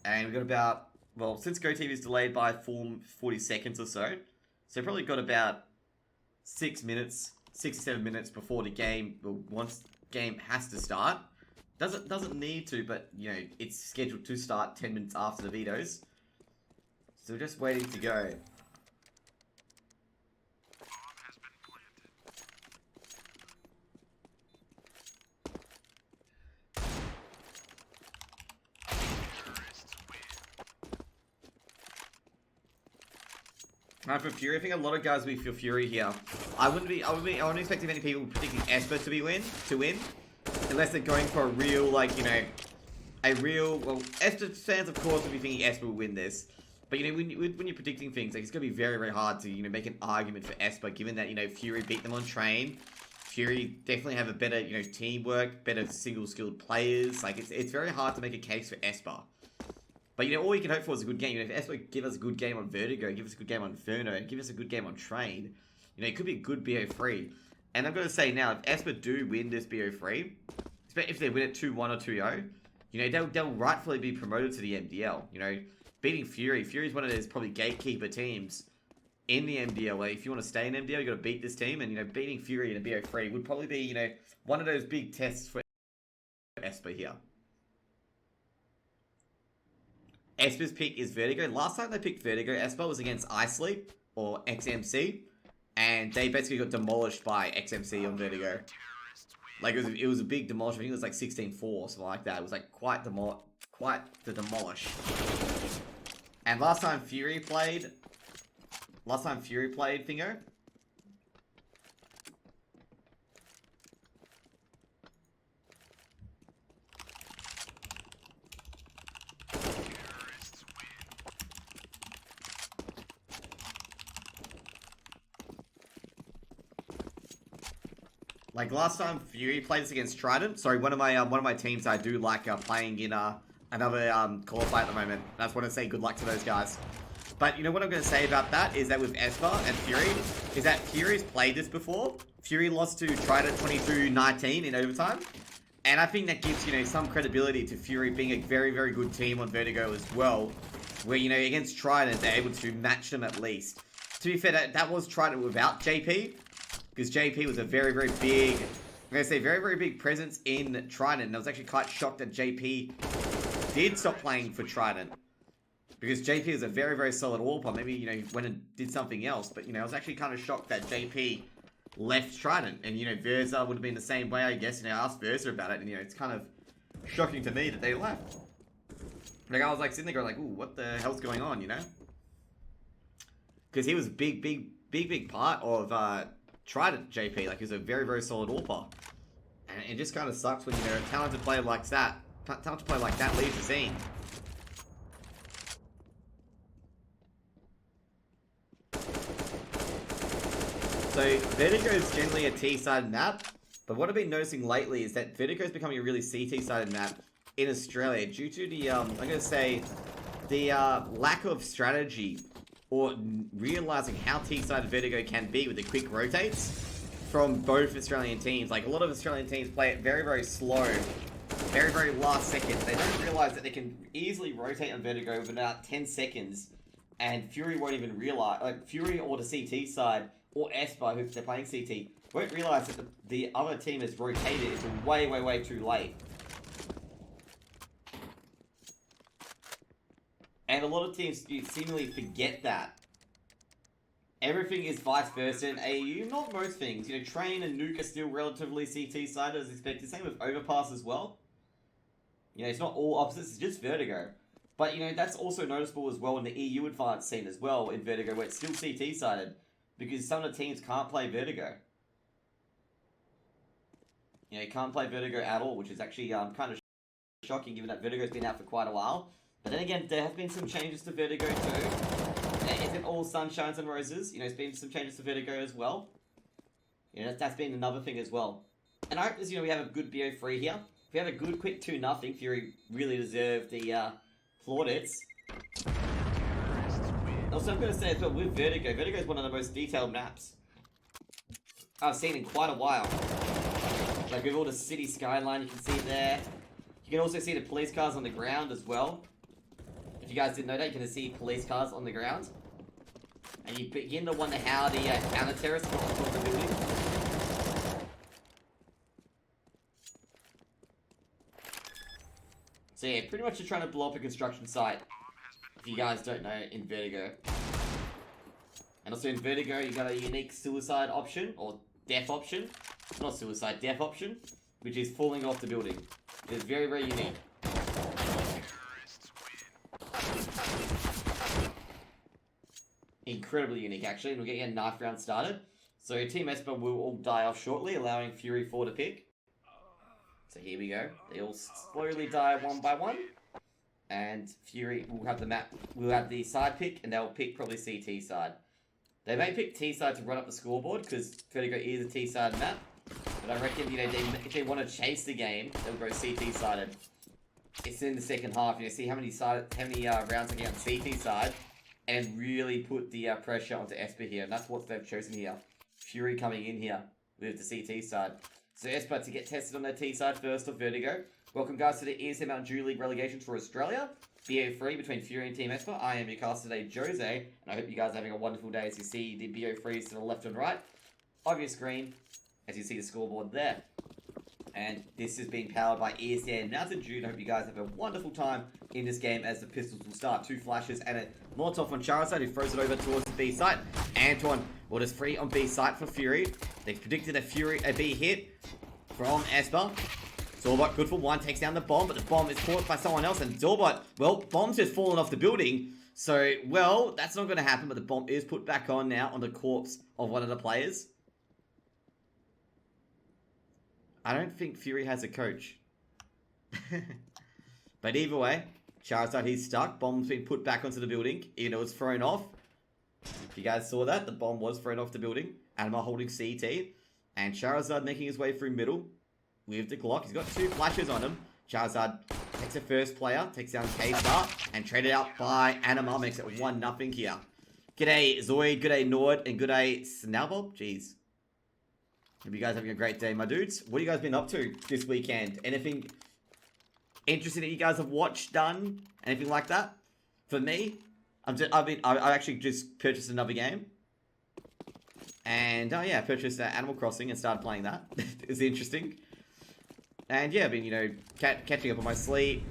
And we've got about, well, since GoTV is delayed by 40 seconds or so, so probably got about 6 minutes, 6 to 7 minutes before the game, well, once game has to start. Doesn't need to, but, you know, it's scheduled to start 10 minutes after the vetoes. So we're just waiting to go. For Fury, I think a lot of guys will be for Fury here. I wouldn't expect many people predicting Esper to win, unless they're going for a real, like, you know, well, Esper fans, of course, will be thinking Esper will win this. But, you know, when you're predicting things, like, it's going to be very, very hard to, you know, make an argument for Esper, given that, you know, Fury beat them on train. Fury definitely have a better, you know, teamwork, better single-skilled players. Like, it's very hard to make a case for Esper. But, you know, all you can hope for is a good game. You know, if Esper give us a good game on Vertigo, give us a good game on Inferno, and give us a good game on Train, you know, it could be a good BO3. And I'm going to say now, if Esper do win this BO3, if they win it 2-1 or 2-0, you know, they'll rightfully be promoted to the MDL. You know, beating Fury's one of those probably gatekeeper teams in the MDL. Like, if you want to stay in MDL, you got to beat this team. And, you know, beating Fury in a BO3 would probably be, you know, one of those big tests for Esper here. Esper's pick is Vertigo. Last time they picked Vertigo, Esper was against iSleep or XMC, and they basically got demolished by XMC on Vertigo. Like, it was a big demolition. I think it was like 16-4, something like that. It was like quite the demolish. And last time Fury played Thingo. Like last time Fury played us against Trident. Sorry, one of my teams I do like playing in another qualify at the moment. I just want to say good luck to those guys. But you know what I'm going to say about that is that with Esper and Fury, is that Fury's played this before. Fury lost to Trident 22-19 in overtime. And I think that gives, you know, some credibility to Fury being a very, very good team on Vertigo as well. Where, you know, against Trident, they're able to match them at least. To be fair, that was Trident without JP. Because JP was a very, very big, I'm going to say very, very big presence in Trident. And I was actually quite shocked that JP did stop playing for Trident. Because JP is a very, very solid AWPer. Maybe, you know, he went and did something else. But, you know, I was actually kind of shocked that JP left Trident. And, you know, Verza would have been the same way, I guess. You know, I asked Verza about it. And, you know, it's kind of shocking to me that they left. Like, I was, like, sitting there going, like, ooh, what the hell's going on, you know? Because he was a big part of Trident JP. Like, he was a very, very solid AWPer. And it just kind of sucks when, you know, a talented player like that, leaves the scene. So, Vertigo is generally a T-sided map, but what I've been noticing lately is that Vertigo is becoming a really CT-sided map in Australia due to the, I'm going to say, the lack of strategy or realizing how T-sided Vertigo can be with the quick rotates from both Australian teams. Like, a lot of Australian teams play it very, very slow, very, very last second. They don't realize that they can easily rotate on Vertigo within about 10 seconds, and Fury won't even realize, like, Fury or the CT side, or Esper, if they're playing CT, won't realize that the other team has rotated until way, way, way too late. And a lot of teams seemingly forget that. Everything is vice versa in AU, not most things. You know, Train and Nuke are still relatively CT-sided as expected. Same with Overpass as well. You know, it's not all opposites, it's just Vertigo. But, you know, that's also noticeable as well in the EU advanced scene as well in Vertigo, where it's still CT-sided. Because some of the teams can't play Vertigo. You know, can't play Vertigo at all, which is actually kind of shocking given that Vertigo's been out for quite a while. But then again, there have been some changes to Vertigo too. It isn't all sunshines and roses. You know, there's been some changes to Vertigo as well. You know, that's been another thing as well. And I hope, you know, we have a good BO3 here. If we have a good quick 2-0, Fury really deserved the plaudits. Also, I'm going to say as well, with Vertigo is one of the most detailed maps I've seen in quite a while. Like, with all the city skyline you can see there. You can also see the police cars on the ground as well. you guys didn't know that, you're going to see police cars on the ground. And you begin to wonder how the counter-terrorists got on top of the building. So yeah, pretty much just trying to blow up a construction site. If you guys don't know, in Vertigo. And also in Vertigo, you got a unique suicide option, or death option. Not suicide, death option, which is falling off the building. It's very, very unique. Incredibly unique, actually. And we're getting a knife round started. So Team Esper will all die off shortly, allowing Fury 4 to pick. So here we go. They all slowly die one by one. And Fury will have the map, will have the side pick, and they'll pick probably CT side. They may pick T side to run up the scoreboard, because Vertigo is a T side map. But I reckon, you know, if they want to chase the game, they'll go CT sided. It's in the second half, you know, see how many rounds I get on CT side, and really put the pressure onto Esper here, and that's what they've chosen here. Fury coming in here with the CT side. So Esper to get tested on their T side first of Vertigo. Welcome guys to the ESEA MDL League Relegation for Australia. BO3 between Fury and Team Esper. I am your caster today, Jose, and I hope you guys are having a wonderful day as you see the BO3s to the left and right of your screen, as you see the scoreboard there. And this has been powered by ESEA Mountain Dew. I hope you guys have a wonderful time in this game as the pistols will start. 2 flashes and a Molotov on Charizard, who throws it over towards the B site. Antoine, what is free on B site for Fury? They've predicted a B hit from Esper. Zorbot, good for 1, takes down the bomb, but the bomb is caught by someone else, and Zorbot, well, bomb's just fallen off the building, so, well, that's not going to happen, but the bomb is put back on now on the corpse of one of the players. I don't think Fury has a coach. But either way, Charizard, he's stuck, bomb's been put back onto the building, even though it's thrown off. If you guys saw that, the bomb was thrown off the building. Anima holding CT, and Charizard making his way through middle. With the Glock, he's got 2 flashes on him. Charizard takes a first player, takes down K-Star, and traded out by Anima, makes it 1-0 here. G'day Zoid, g'day Nord, and g'day Snowbob. Jeez. Hope you guys having a great day, my dudes. What have you guys been up to this weekend? Anything interesting that you guys have watched, done? Anything like that? For me, I actually just purchased another game. And, yeah, I purchased Animal Crossing and started playing that. It's interesting. And yeah, I've been, you know, catching up on my sleep.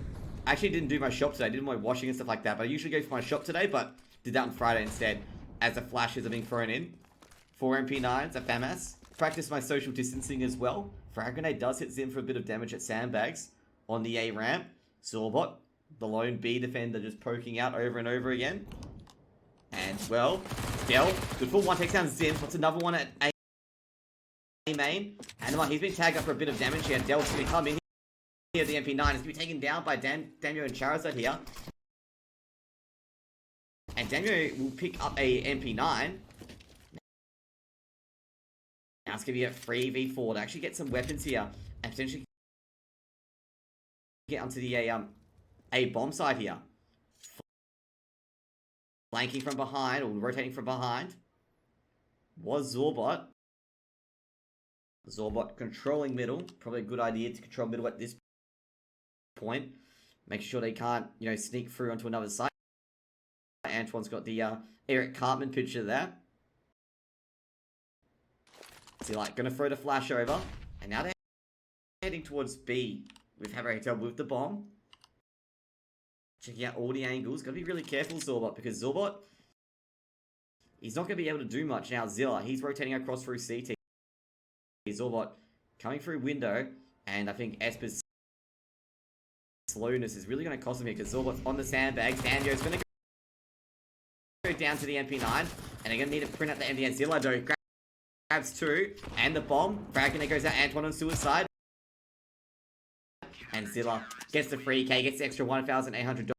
I actually didn't do my shop today. I did my washing and stuff like that. But I usually go for my shop today, but did that on Friday instead. As the flashes are being thrown in. 4 MP9s, a FAMAS. Practice my social distancing as well. Frag Grenade does hit Zim for a bit of damage at Sandbags on the A ramp. Zorbot, the lone B defender, just poking out over and over again. And, well, Del, good for 1, takes down Zim. What's another one at A main? And he's been tagged up for a bit of damage here. Del's going to come in here. The MP9 is going to be taken down by Daniel and Charizard here. And Daniel will pick up a MP9. Now it's going to be a 3v4 to actually get some weapons here. And potentially get onto the A bomb side here. Flanking from behind, or rotating from behind, was Zorbot. Zorbot controlling middle. Probably a good idea to control middle at this point. Make sure they can't, you know, sneak through onto another side. Antoine's got the Eric Cartman picture there. So like, gonna throw the flash over. And now they're heading towards B with Haber Hotel with the bomb. Checking out all the angles. Gotta be really careful, Zorbot, because Zorbot, he's not gonna be able to do much now. Zilla, he's rotating across through CT. Zorbot coming through window, and I think Esper's slowness is really going to cost him here because Zorbot's on the sandbags. Danio's going to go down to the MP9, and they're going to need to print out the MDN. Zilla though grabs 2, and the bomb. Fragment goes out. Antoine on suicide, and Zilla gets the 3K, gets the extra $1,800.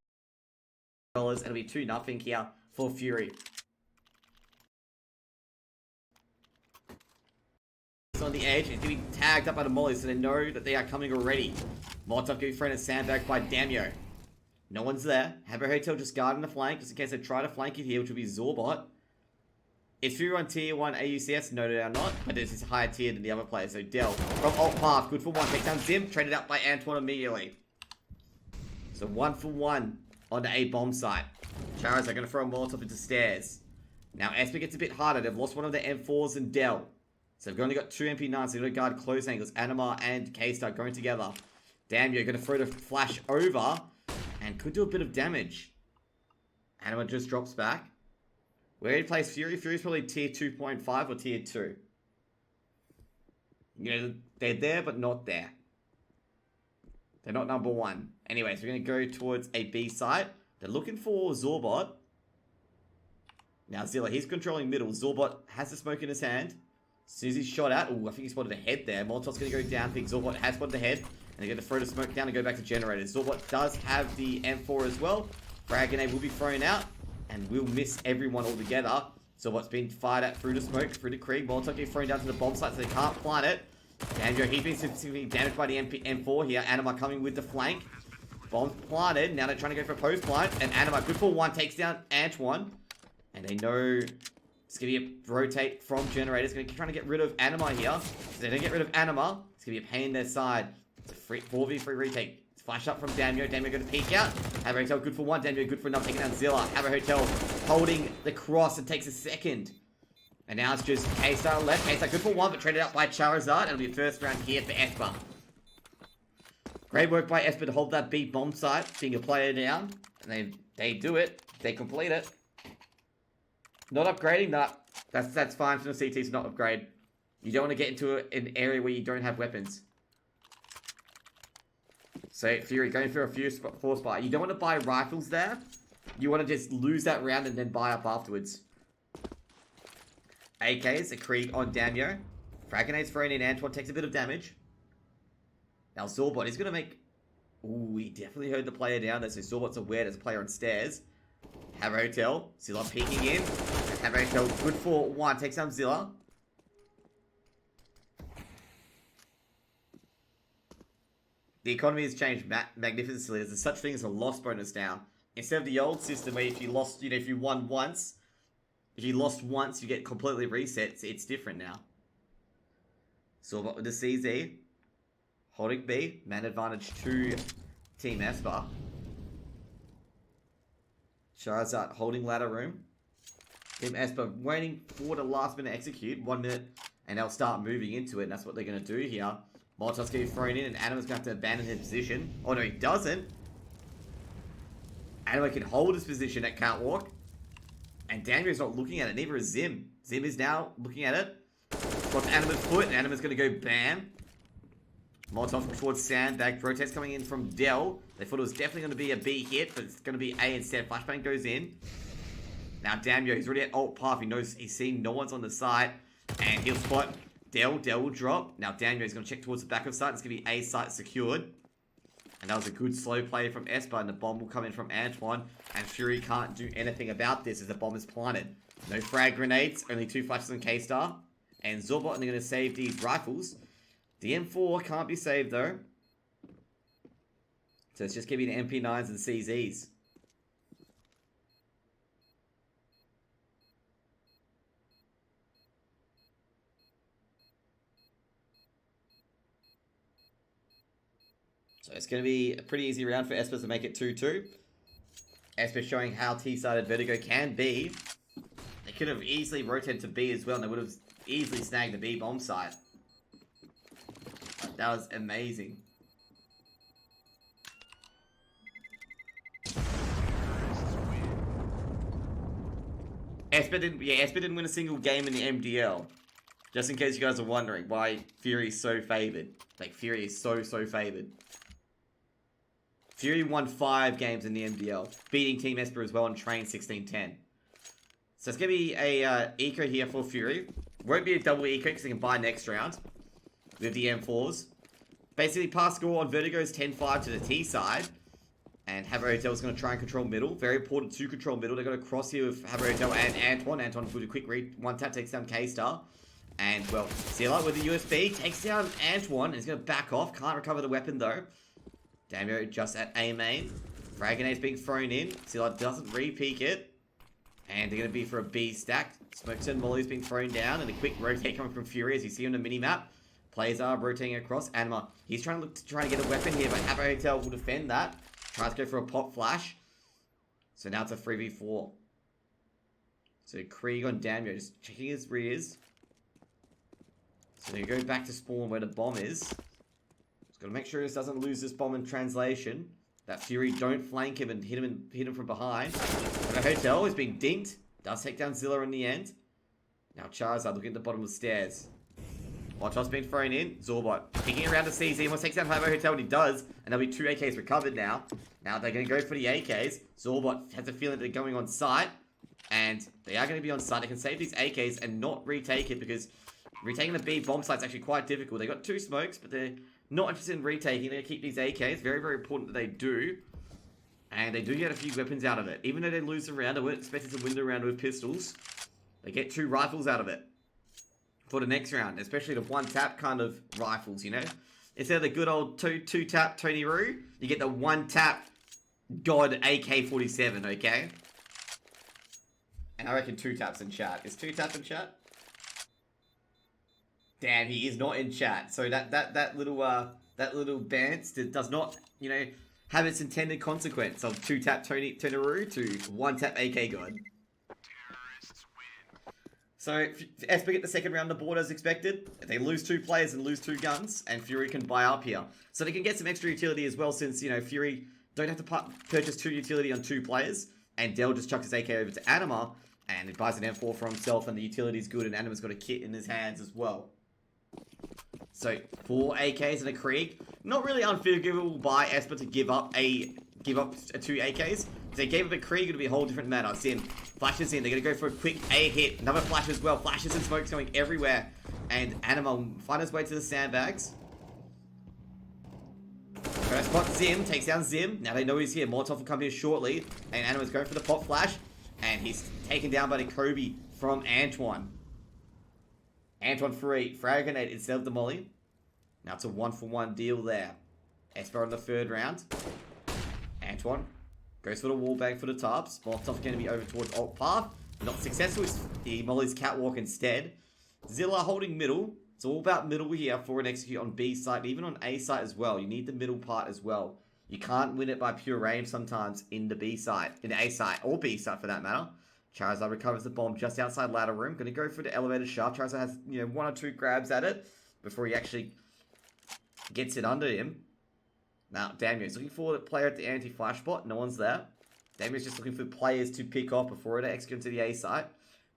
It'll be 2-0 here for Fury. On the edge, it's going to be tagged up by the molly, so they know that they are coming already. Molotov going to be thrown a sandbag by Damio. No one's there. Haber Hotel just guarding the flank, just in case they try to flank it here, which will be Zorbot. Is Fury on tier 1 AUCS? No, they are not, but this is higher tier than the other players. So Del from alt path, good for 1. Takes down Zim, traded out by Antoine immediately. So 1 for 1 onto A bomb site. Charas are going to throw a Molotov into stairs. Now, Esper gets a bit harder. They've lost one of their M4s and Dell. So they've only got 2 MP9s. So they've got to guard close angles. Anima and K-Star going together. Damn, you're going to throw the flash over. And could do a bit of damage. Anima just drops back. Where do you place Fury? Fury's probably tier 2.5 or tier 2. You know, they're there, but not there. They're not number 1. Anyways, we're going to go towards a B site. They're looking for Zorbot. Now, Zilla, he's controlling middle. Zorbot has the smoke in his hand. As soon as he's shot out, I think he spotted a head there. Molotov's going to go down. I think Zorbot has spotted the head. And they're going to throw the smoke down and go back to generators. Zorbot does have the M4 as well. Frag grenade will be thrown out. And will miss everyone altogether. Zorbot's been fired at through the smoke, through the Krieg. Molotov gets thrown down to the bomb site so they can't plant it. Danjo, he's been significantly damaged by the M4 here. Anima coming with the flank. Bomb's planted. Now they're trying to go for a post plant. And Anima, good for one, takes down Antoine. And they know it's going to be a rotate from generators. Going to trying to get rid of Anima here. If they don't get rid of Anima, it's going to be a pain in their side. It's a 4v3 retake. It's flashed up from Damio. Damio going to peek out. Have a Hotel good for one. Damio good for another. Taking down Zilla. Have a Hotel holding the cross and takes a second. And now it's just K-Star left. K-Star good for one, but traded out by Charizard. It'll be a first round here for Esper. Great work by Esper to hold that B bomb site, seeing a player down. And they do it. They complete it. Not upgrading, nah. That's fine for the CT to not upgrade. You don't want to get into an area where you don't have weapons. So, Fury, going for a few force buy. You don't want to buy rifles there. You want to just lose that round and then buy up afterwards. AKs, a Krieg on Damio. Frag grenade's thrown in. Antoine takes a bit of damage. Now, Zorbot is going to make... Ooh, he definitely heard the player down there. So, Zorbot's aware there's a player on stairs. Have a Hotel. Zilla peeking in. Have a Hotel good for one. Takes down Zilla. The economy has changed magnificently. There's such thing as a loss bonus now. Instead of the old system where if you lost, you know, if you won once, if you lost once, you get completely reset. It's different now. Zorbot with the CZ. Holding B. Man advantage to Team Esper. Charizard holding ladder room. Team Esper waiting for the last minute to execute. 1 minute and they'll start moving into it. And that's what they're going to do here. Molotov's going to be thrown in and Anima's going to have to abandon his position. Oh no, he doesn't. Anima can hold his position at Catwalk. And Daniel's not looking at it. Neither is Zim. Zim is now looking at it. Got Anima's foot and Anima's going to go bam. Molotov towards Sandbag. Protest coming in from Dell. They thought it was definitely going to be a B hit, but it's going to be A instead. Flashbang goes in. Now Damio, he's already at alt path. He knows he's seen no one's on the site. And he'll spot Dell. Dell will drop. Now Damio is going to check towards the back of site. It's going to be A site secured. And that was a good slow play from Esper. And the bomb will come in from Antoine. And Fury can't do anything about this as the bomb is planted. No frag grenades. Only 2 flashes on K-Star. And Zorbot, and they're going to save these rifles. The M4 can't be saved though. So it's just giving the MP9s and CZs. So it's going to be a pretty easy round for Esper to make it 2-2. Esper showing how T-sided Vertigo can be. They could have easily rotated to B as well, and they would have easily snagged the B bomb site. That was amazing. Esper didn't win a single game in the MDL. Just in case you guys are wondering why Fury is so favored. Like, Fury is so favored. Fury won 5 games in the MDL, beating Team Esper as well on Train 16-10. So it's going to be a eco here for Fury. Won't be a double eco because they can buy next round with the M4s. Basically, pass score on Vertigo is 10-5 to the T side. And Have Hotel is going to try and control middle. Very important to control middle. They're going to cross here with Have Hotel and Antoine. Antoine with a quick read. One tap takes down K-Star. And, well, Zilla with the USB takes down Antoine. And he's going to back off. Can't recover the weapon, though. Damio just at A main. Frag grenade's being thrown in. Zilla doesn't re-peek it. And they're going to be for a B stack. Smokes and Molly's being thrown down. And a quick rotate coming from Fury as you see on the minimap. Players are rotating across. Anima, he's trying to get a weapon here, but Have Hotel will defend that. Tries to go for a pop flash. So now it's a 3v4. So Krieg on Damio, just checking his rears. So they go back to spawn where the bomb is. Just gotta make sure he doesn't lose this bomb in translation. That Fury don't flank him and hit him from behind. The hotel is being dinked. Does take down Zilla in the end. Now Charizard looking at the bottom of the stairs. Watchot's been thrown in. Zorbot kicking around to CZ. Almost takes down Havo Hotel, and he does. And there'll be 2 AKs recovered now. Now they're going to go for the AKs. Zorbot has a feeling they're going on site. And they are going to be on site. They can save these AKs and not retake it, because retaking the B bomb site is actually quite difficult. They got 2 smokes, but they're not interested in retaking. They're going to keep these AKs. Very, very important that they do. And they do get a few weapons out of it. Even though they lose the round, I wouldn't expect it to win the round with pistols. They get 2 rifles out of it for the next round, especially the 1-tap kind of rifles, you know? Instead of the good old 2-tap Tony Roo, you get the 1-tap God AK-47, okay? And I reckon 2-taps in chat. Is 2-tap in chat? Damn, he is not in chat. So that little dance does not, you know, have its intended consequence of 2-tap Tony Roo to 1-tap AK God. So, Esper get the second round on the board as expected. They lose 2 players and lose 2 guns, and Fury can buy up here. So they can get some extra utility as well, since, you know, Fury don't have to purchase 2 utility on 2 players, and Dell just chucks his AK over to Anima, and he buys an M4 for himself, and the utility's good, and Anima's got a kit in his hands as well. So, 4 AKs and a Krieg. Not really unforgivable by Esper to give up 2 AKs. If they gave up a Krieg, it would be a whole different matter. Zim flashes in. They're going to go for a quick A hit. Another flash as well. Flashes and smokes going everywhere. And Anima will find his way to the sandbags. First spot, Zim takes down Zim. Now they know he's here. Molotov will come here shortly. And Anima's going for the pop flash. And he's taken down by the Kobe from Antoine. Antoine free. Frag grenade instead of the molly. Now it's a 1-for-1 deal there. Esper on the 3rd round. Antoine goes for the wall bang for the tarps. Molotov's going to be over towards alt path. Not successful. He mollies catwalk instead. Zilla holding middle. It's all about middle here for an execute on B site, even on A site as well. You need the middle part as well. You can't win it by pure range sometimes in the B site, in the A site, or B site for that matter. Charizard recovers the bomb just outside ladder room. Going to go for the elevator shaft. Charizard has, you know, 1 or 2 grabs at it before he actually gets it under him. Now, Damio's looking for the player at the anti-flash spot. No one's there. Damio's just looking for players to pick off before it execute to the A site.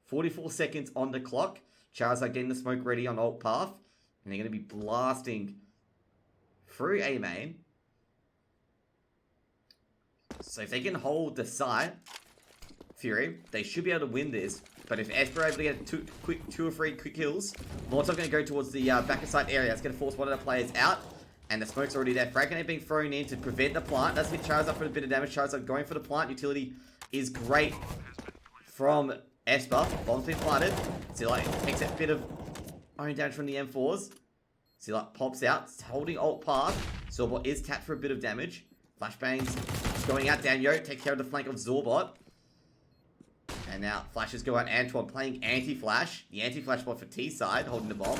44 seconds on the clock. Charizard getting the smoke ready on alt path. And they're going to be blasting through A main. So if they can hold the site, Fury, they should be able to win this. But if Esper are able to get 2 or 3 quick kills, Molotov going to go towards the back of site area. It's going to force one of the players out. And the smoke's already there. Frag grenade being thrown in to prevent the plant. Does hit Charizard for a bit of damage. Charizard going for the plant. Utility is great from Esper. Bomb's been planted. Zilla takes a bit of own damage from the M4s. Zilla pops out. Holding alt path. Zorbot is tapped for a bit of damage. Flashbangs going out. Danyo takes care of the flank of Zorbot. And now flashes go out. Antoine playing anti-flash. The anti-flash bot for T side, holding the bomb.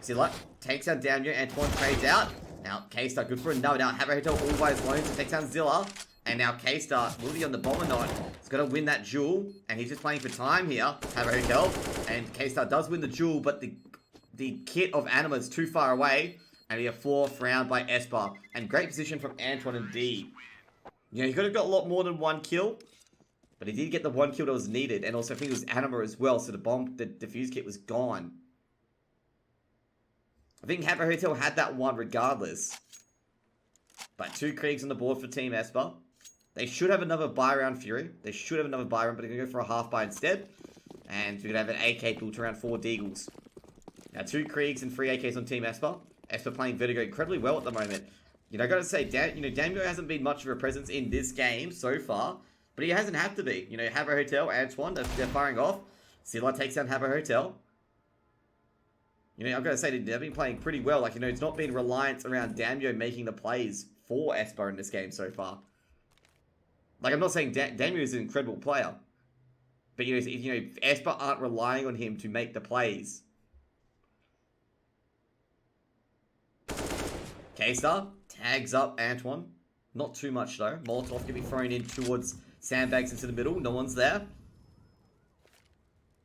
Zilla takes out Damio. Antoine trades out. Now K-Star good for another. Now Haverhill all by his loans to take down Zilla. And now K-Star, will he on the bomb or not? He's got to win that duel. And he's just playing for time here. Haverhill. And K-Star does win the duel, but the kit of Anima is too far away. And a 4th round by Esper. And great position from Antoine indeed. You know, he could have got a lot more than 1 kill. But he did get the 1 kill that was needed. And also I think it was Anima as well. So the defuse kit was gone. I think Haver Hotel had that one regardless. But 2 Kriegs on the board for Team Esper. They should have another buy round Fury. They should have another buy round, but they're going to go for a half buy instead. And we're going to have an AK built around 4 Deagles. Now 2 Kriegs and 3 AKs on Team Esper. Esper playing Vertigo incredibly well at the moment. You know, I got to say, Damio hasn't been much of a presence in this game so far. But he hasn't had to be. You know, Haver Hotel, Antoine, they're firing off. Silla takes down Haver Hotel. You know, I've got to say, they've been playing pretty well. Like, you know, it's not been reliant around Damio making the plays for Esper in this game so far. Like, I'm not saying Damio is an incredible player. But, you know, Esper aren't relying on him to make the plays. K-Star tags up Antoine. Not too much, though. Molotov can be thrown in towards Sandbags into the middle. No one's there.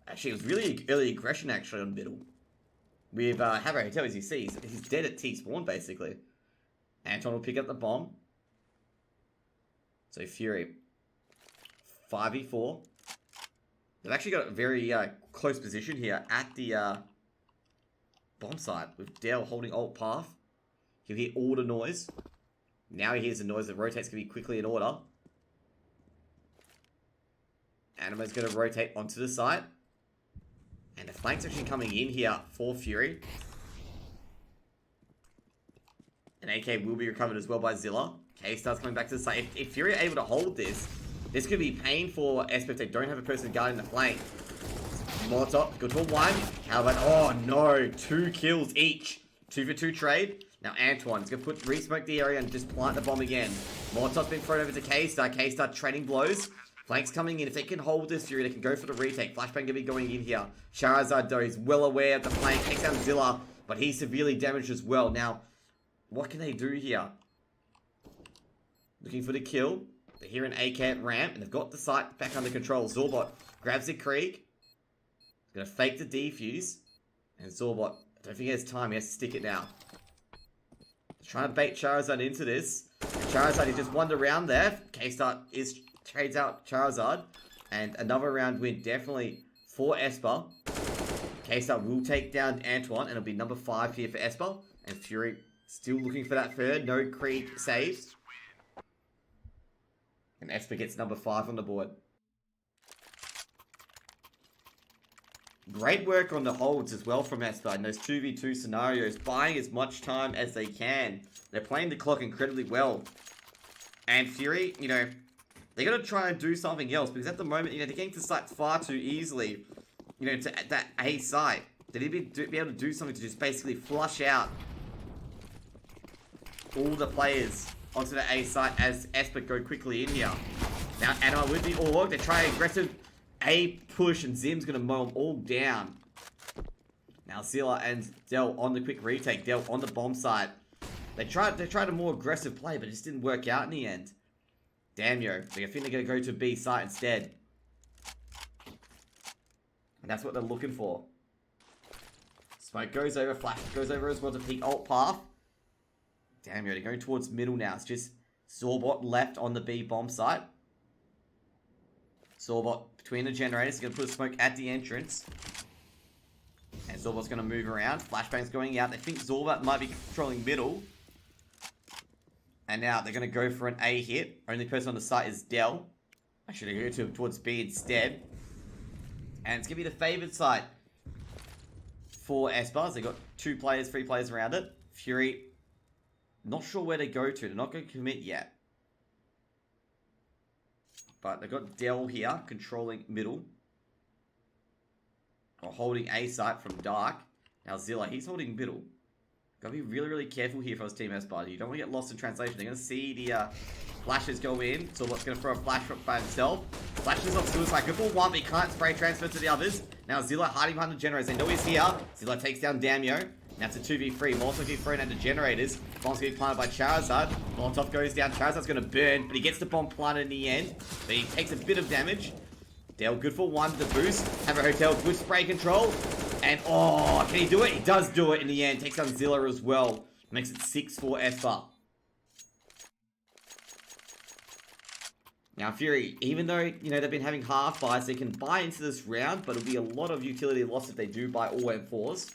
Actually, it was really early aggression actually on middle. With Havo Hotel, as you see, he's dead at T-spawn basically. Anton will pick up the bomb. So Fury, 5v4. They've actually got a very close position here at the bomb site with Dell holding alt path. He'll hear all the noise. Now he hears the noise that rotates going to be quickly in order. Anima's going to rotate onto the site. And the flank's actually coming in here for Fury. And AK will be recovered as well by Zilla. K-Star's coming back to the site. If Fury are able to hold this, this could be pain for Esper if they don't have a person guarding the flank. Molotov, good for one. How about, oh no, 2 kills each. 2 for 2 trade. Now Antoine's going to re-smoke the area and just plant the bomb again. Molotov's been thrown over to K-Star. K-Star trading blows. Flanks coming in. If they can hold this Fury, they can go for the retake. Flashbang going to be going in here. Charizard though is well aware of the flank. Takes down Zilla, but he's severely damaged as well. Now, what can they do here? Looking for the kill. They hear an AK at ramp, and they've got the site back under control. Zorbot grabs the Krieg. He's going to fake the defuse. And Zorbot, I don't think he has time. He has to stick it now. He's trying to bait Charizard into this. And Charizard, he just wandered around there. K-Star trades out Charizard. And another round win, definitely for Esper. K-Star will take down Antoine, and it'll be number 5 here for Esper. And Fury still looking for that third. No Krieg saves. And Esper gets number 5 on the board. Great work on the holds as well from Esper in those 2v2 scenarios. Buying as much time as they can. They're playing the clock incredibly well. And Fury, you know, they're going to try and do something else. Because at the moment, you know, they're getting to sites far too easily. You know, to that A site. They need to be able to do something to just basically flush out all the players onto the A site as Esper go quickly in here. Now, Anna with the Org, they try aggressive A push, and Zim's going to mow them all down. Now, Zilla and Dell on the quick retake. Dell on the bomb site. They tried a more aggressive play, but it just didn't work out in the end. Damn yo, I think they're going to go to B site instead. And that's what they're looking for. Smoke goes over, flash goes over as well to peek alt path. Damn, they're going towards middle now. It's just Zorbot left on the B bomb site. Zorbot between the generators. He's going to put a smoke at the entrance. And Zorbot's going to move around. Flashbang's going out. They think Zorbot might be controlling middle. And now they're going to go for an A hit. Only person on the site is Dell. Actually, they're going to go towards B instead. And it's going to be the favored site for Esper. They've got 3 players around it. Fury, not sure where they go to. They're not going to commit yet. But they've got Dell here, controlling middle. Or holding A site from Dark. Now Zilla, he's holding middle. Gotta be really, really careful here for his team Esper. You don't want to get lost in translation. They're going to see the flashes go in. So what's going to throw a flash by himself. Flashes off suicide. Good for one, but he can't spray transfer to the others. Now Zilla hiding behind the generators. They know he's here. Zilla takes down Damio. Now it's a 2v3. Molotov gets thrown at the generators. Bomb's going to be planted by Charizard. Molotov goes down. Charizard's going to burn, but he gets the bomb planted in the end. But he takes a bit of damage. Dale, good for one. The boost. Have a hotel. Good spray control. And, oh, can he do it? He does do it in the end. Takes down Zilla as well. Makes it 6 for Esper. Now, Fury, even though, you know, they've been having half buys, they can buy into this round, but it'll be a lot of utility loss if they do buy all M4s.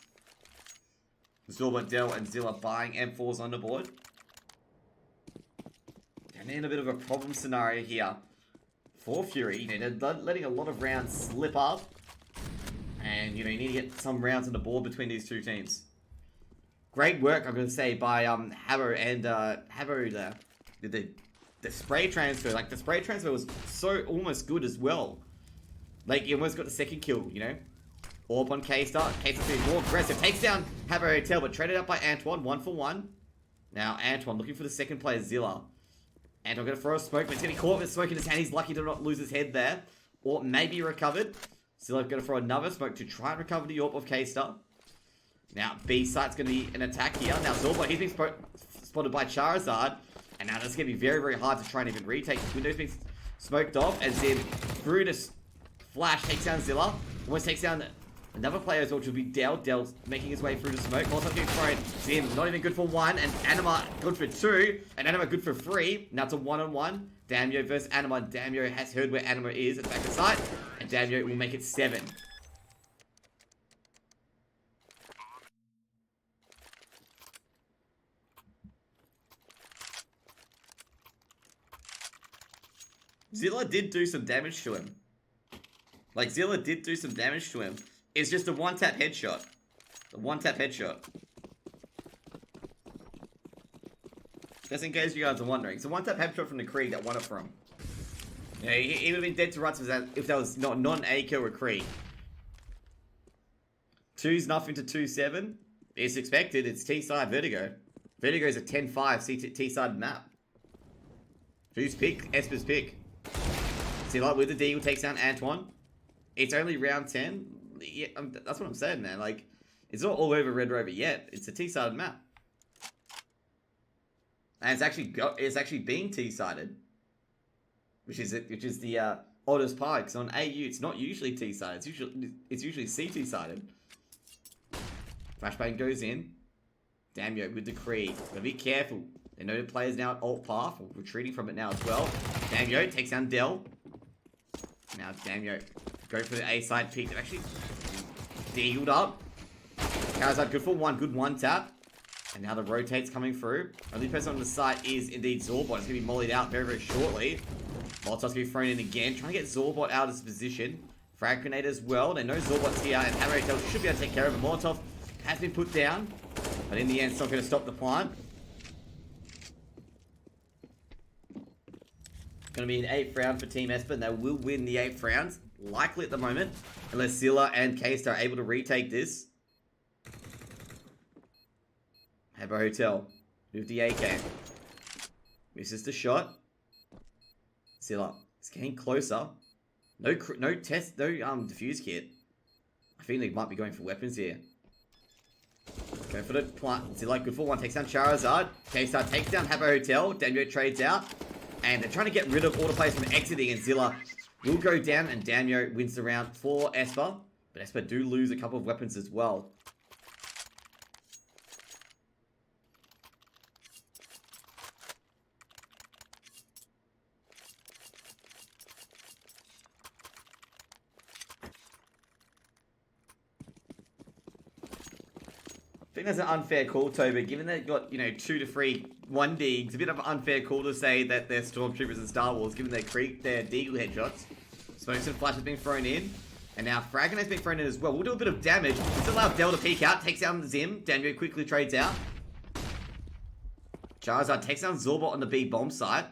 Zorbot, Dell, and Zilla buying M4s on the board. And in a bit of a problem scenario here for Fury. You know, they're letting a lot of rounds slip up. And, you know, you need to get some rounds on the board between these two teams. Great work, I'm going to say, by Havo and Havo there. The spray transfer. Like, the spray transfer was so almost good as well. Like, you almost got the second kill, you know? Orb on K-Star. K-Star's being more aggressive. Takes down Havo Hotel, but traded out by Antoine. 1 for 1. Now, Antoine looking for the second player, Zilla. Antoine going to throw a smoke, but he's going to be caught with smoke in his hand. He's lucky to not lose his head there. Or maybe recovered. Zilla going to throw another smoke to try and recover the Orb of K-Star. Now, B site's going to be an attack here. Now, Zorbot, he's been spotted by Charizard. And now that's going to be very, very hard to try and even retake. Window's been Smoked off, and Zim through to flash, takes down Zilla. Almost takes down another player as well, which will be Dell. Dell's making his way through the smoke. Also getting thrown. Zim not even good for 1, and Anima good for 2, and Anima good for 3. Now it's a 1-on-1. Damio versus Anima. Damio has heard where Anima is at the back of the site, and Damio will make it 7. Zilla did do some damage to him. Like, Zilla did do some damage to him. It's just a one-tap headshot. The one-tap headshot. Just in case you guys are wondering. It's a one-tap headshot from the Krieg that won it from. Yeah, he would have been dead to rights if that was not non-A kill or Krieg. 2's nothing to 2-7. It's expected. It's T-side Vertigo. Vertigo's a 10-5 T-side map. Who's pick? Esper's pick. See, like, with the Deagle takes down Antoine. It's only round 10. Yeah, that's what I'm saying, man. Like, it's not all over Red Rover yet. It's a T-sided map. And it's actually being T-sided. Which is the oddest part, because on AU it's not usually T-sided. It's usually CT-sided. Flashbang goes in. Damio with the Krieg. Gotta be careful. They know the player's now at alt path, or retreating from it now as well. Damio takes down Dell. Now Damio go for the A side peak. They've actually dealed up. Charizard good for 1, good 1-tap. And now the rotate's coming through. Only person on the site is indeed Zorbot. It's gonna be mollied out very, very shortly. Molotov's gonna be thrown in again, trying to get Zorbot out of his position. Frag grenade as well. They know Zorbot's here, and Hammer Hotel should be able to take care of it. Molotov has been put down, but in the end, it's not gonna stop the plant. Going to be an 8th round for Team Esper, and they will win the 8th rounds, likely at the moment, unless Zilla and K-Star are able to retake this. Habbo Hotel with the AK. Misses the shot. Zilla is getting closer. No defuse kit. I think they might be going for weapons here. Go for the plant. Zilla good for 1, takes down Charizard. K-Star takes down Habbo Hotel. Damio trades out. And they're trying to get rid of auto plays from exiting, and Zilla will go down, and Damio wins the round for Esper. But Esper do lose a couple of weapons as well. I think that's an unfair call, Toby. Given they've got, 2 to 3 1D, it's a bit of an unfair call to say that they're Stormtroopers in Star Wars, given their Deagle headshots. Smokes and Flash has been thrown in. And now Fragon has been thrown in as well. We'll do a bit of damage. This allows Dell to peek out, takes down the Zim. Damio quickly trades out. Charizard takes down Zorbot on the B bomb site.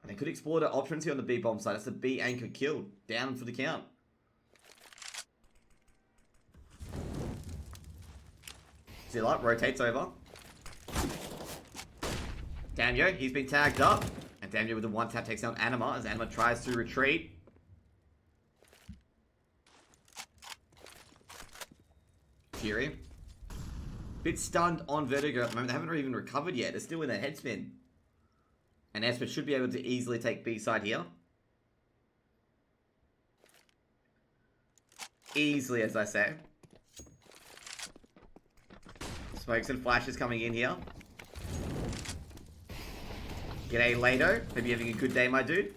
And they could explore the options here on the B bomb site. That's the B anchor killed. Down for the count. Zilla rotates over. Damio, he's been tagged up. And Damio with the 1-tap takes down Anima as Anima tries to retreat. Fury. Bit stunned on Vertigo at the moment. They haven't even recovered yet. They're still in a head spin. And Esper should be able to easily take B side here. Easily, as I say. Smokes and flashes coming in here. G'day, Lado. Hope you're having a good day, my dude.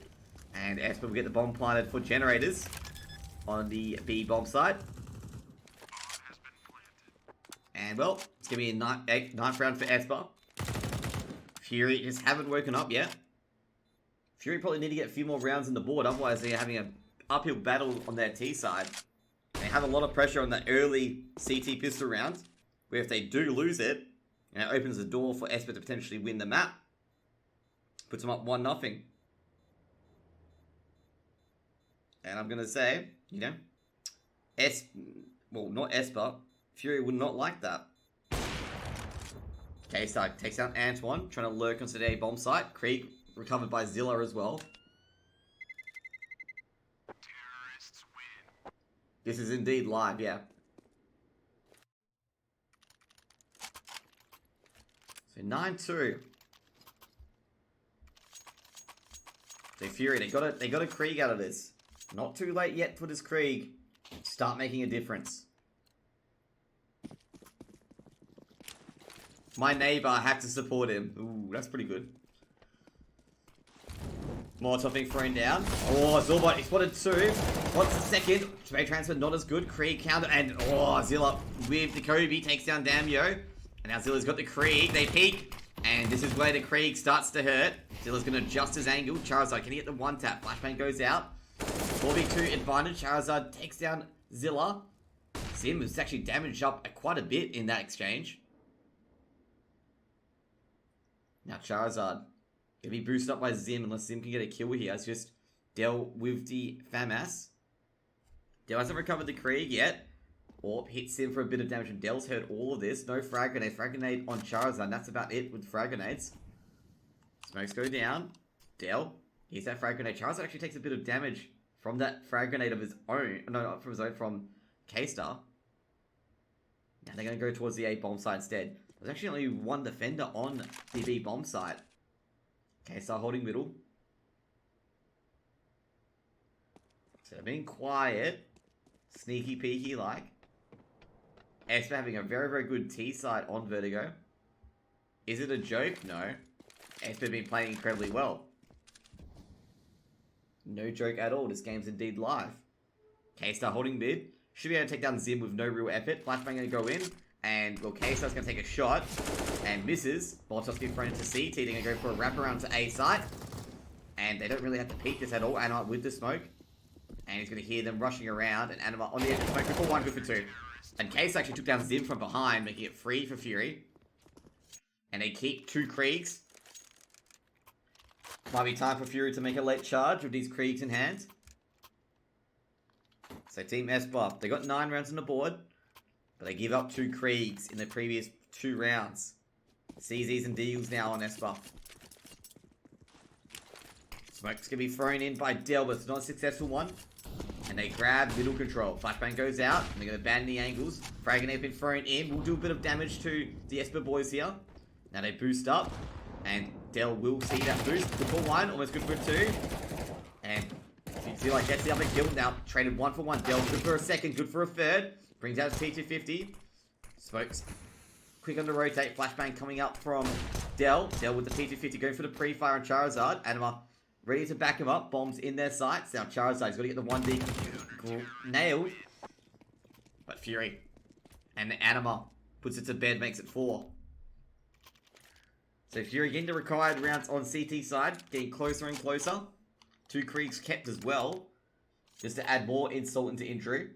And Esper will get the bomb planted for generators on the B bomb side. And, well, it's going to be a ninth round for Esper. Fury just haven't woken up yet. Fury probably need to get a few more rounds on the board, otherwise they're having an uphill battle on their T side. They have a lot of pressure on the early CT pistol rounds, where if they do lose it, it opens the door for Esper to potentially win the map. Puts them up 1-0. And I'm going to say, well, not Esper. Fury would not like that. K-Star takes out Antoine, trying to lurk onto the A bomb site. Krieg recovered by Zilla as well. Terrorists win. This is indeed live, yeah. So 9-2. So So Fury, they got a Krieg out of this. Not too late yet for this Krieg. Start making a difference. My neighbor had to support him. Ooh, that's pretty good. Molotov being thrown down. Oh, Zorbot, he spotted 2. What's the second? Trade transfer not as good. Krieg counter, and oh, Zilla with the Kobe takes down Damio. And now Zilla's got the Krieg. They peek. And this is where the Krieg starts to hurt. Zilla's going to adjust his angle. Charizard, can he get the 1-tap? Flashbang goes out. 4v2 advantage. Charizard takes down Zilla. Zim was actually damaged up quite a bit in that exchange. Now Charizard gonna be boosted up by Zim unless Zim can get a kill here. It's just Del with the FAMAS. Del hasn't recovered the Krieg yet. Orb hits Zim for a bit of damage, and Del's heard all of this. No frag grenade. Frag grenade on Charizard. That's about it with frag grenades. Smokes go down. Del, here's that frag grenade. Charizard actually takes a bit of damage from that frag grenade of his own. No, not from his own, from K-Star. Now they're going to go towards the A bomb site instead. There's actually only one defender on the B bomb site. K-Star holding middle. So they're being quiet. Sneaky peeky like. Esper having a very, very good T side on Vertigo. Is it a joke? No. Esper been playing incredibly well. No joke at all. This game's indeed live. K-Star holding mid. Should be able to take down Zim with no real effort. Flashbang going to go in. And, well, K-Star's going to take a shot. And misses. Molotov being thrown into CT. They're going to go for a wraparound to A site. And they don't really have to peek this at all. Anima with the smoke. And he's going to hear them rushing around. And Anima on the edge of the smoke. Good for 1, good for 2. And Case actually took down Zim from behind, making it free for Fury. And they keep 2 Kriegs. Might be time for Fury to make a late charge with these Kriegs in hand. So Team Esper, they got 9 rounds on the board. But they give up 2 Kriegs in the previous 2 rounds. CZs and Deals now on Esper. Smoke's going to be thrown in by Del, but it's not a successful one. And they grab middle control. Flashbang goes out, and they're going to ban the angles. Frag grenade been thrown in. Will do a bit of damage to the Esper boys here. Now they boost up, and Del will see that boost. Good for 1, almost good for 2. And Zilla gets the other kill. Now traded 1 for 1. Del good for a second, good for a third. Brings out T250. Smokes quick on the rotate. Flashbang coming up from Del. Del with the T250 going for the pre-fire on Charizard. Anima ready to back him up. Bombs in their sights. Now Charizard's got to get the 1D nailed. But Fury and the Anima puts it to bed, makes it 4. So Fury getting the required rounds on CT side. Getting closer and closer. 2 Kriegs kept as well. Just to add more insult into injury.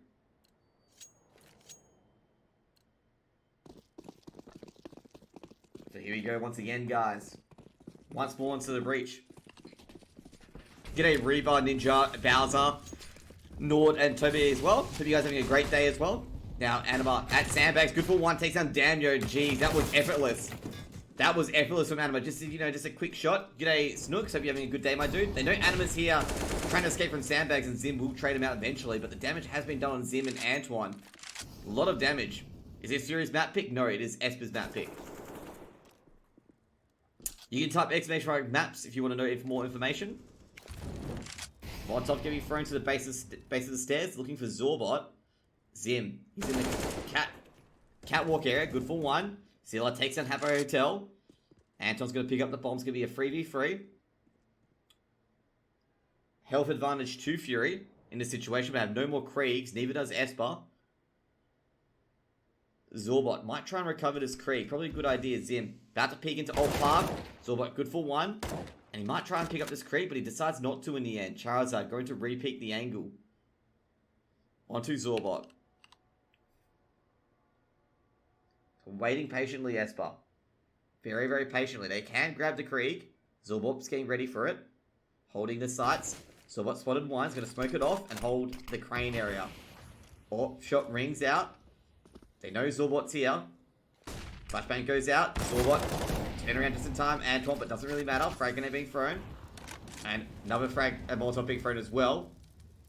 So here we go once again, guys. Once more into the breach. G'day Reba, Ninja, Bowser, Nord, and Toby as well. Hope you guys are having a great day as well. Now, Anima at Sandbags, good for 1, takes down Damio. Jeez, that was effortless. That was effortless from Anima. Just, you know, just a quick shot. G'day Snooks, hope you're having a good day, my dude. They know Anima's here trying to escape from Sandbags, and Zim will trade him out eventually, but the damage has been done on Zim and Antoine. A lot of damage. Is this Fury's map pick? No, it is Esper's map pick. You can type exclamation mark maps if you want to know more information. Molotov can be thrown to the base of the stairs, looking for Zorbot. Zim, he's in the catwalk area, good for 1. Zilla takes down Hapo Hotel. Anton's going to pick up the bombs, going to be a 3v3. Health advantage to Fury in this situation, but have no more Kriegs, neither does Esper. Zorbot might try and recover this Krieg. Probably a good idea, Zim. About to peek into Old Park. Zorbot good for 1. And he might try and pick up this Krieg, but he decides not to in the end. Charizard going to re-peek the angle. Onto Zorbot. Waiting patiently, Esper. Very, very patiently. They can grab the Krieg. Zorbot's getting ready for it. Holding the sights. Zorbot spotted 1. He's going to smoke it off and hold the crane area. Oh, shot rings out. They know Zorbot's here. Flashbang goes out. Zorbot turn around just in time. Antoine, but doesn't really matter. Frag grenade being thrown. And another Molotov being thrown as well.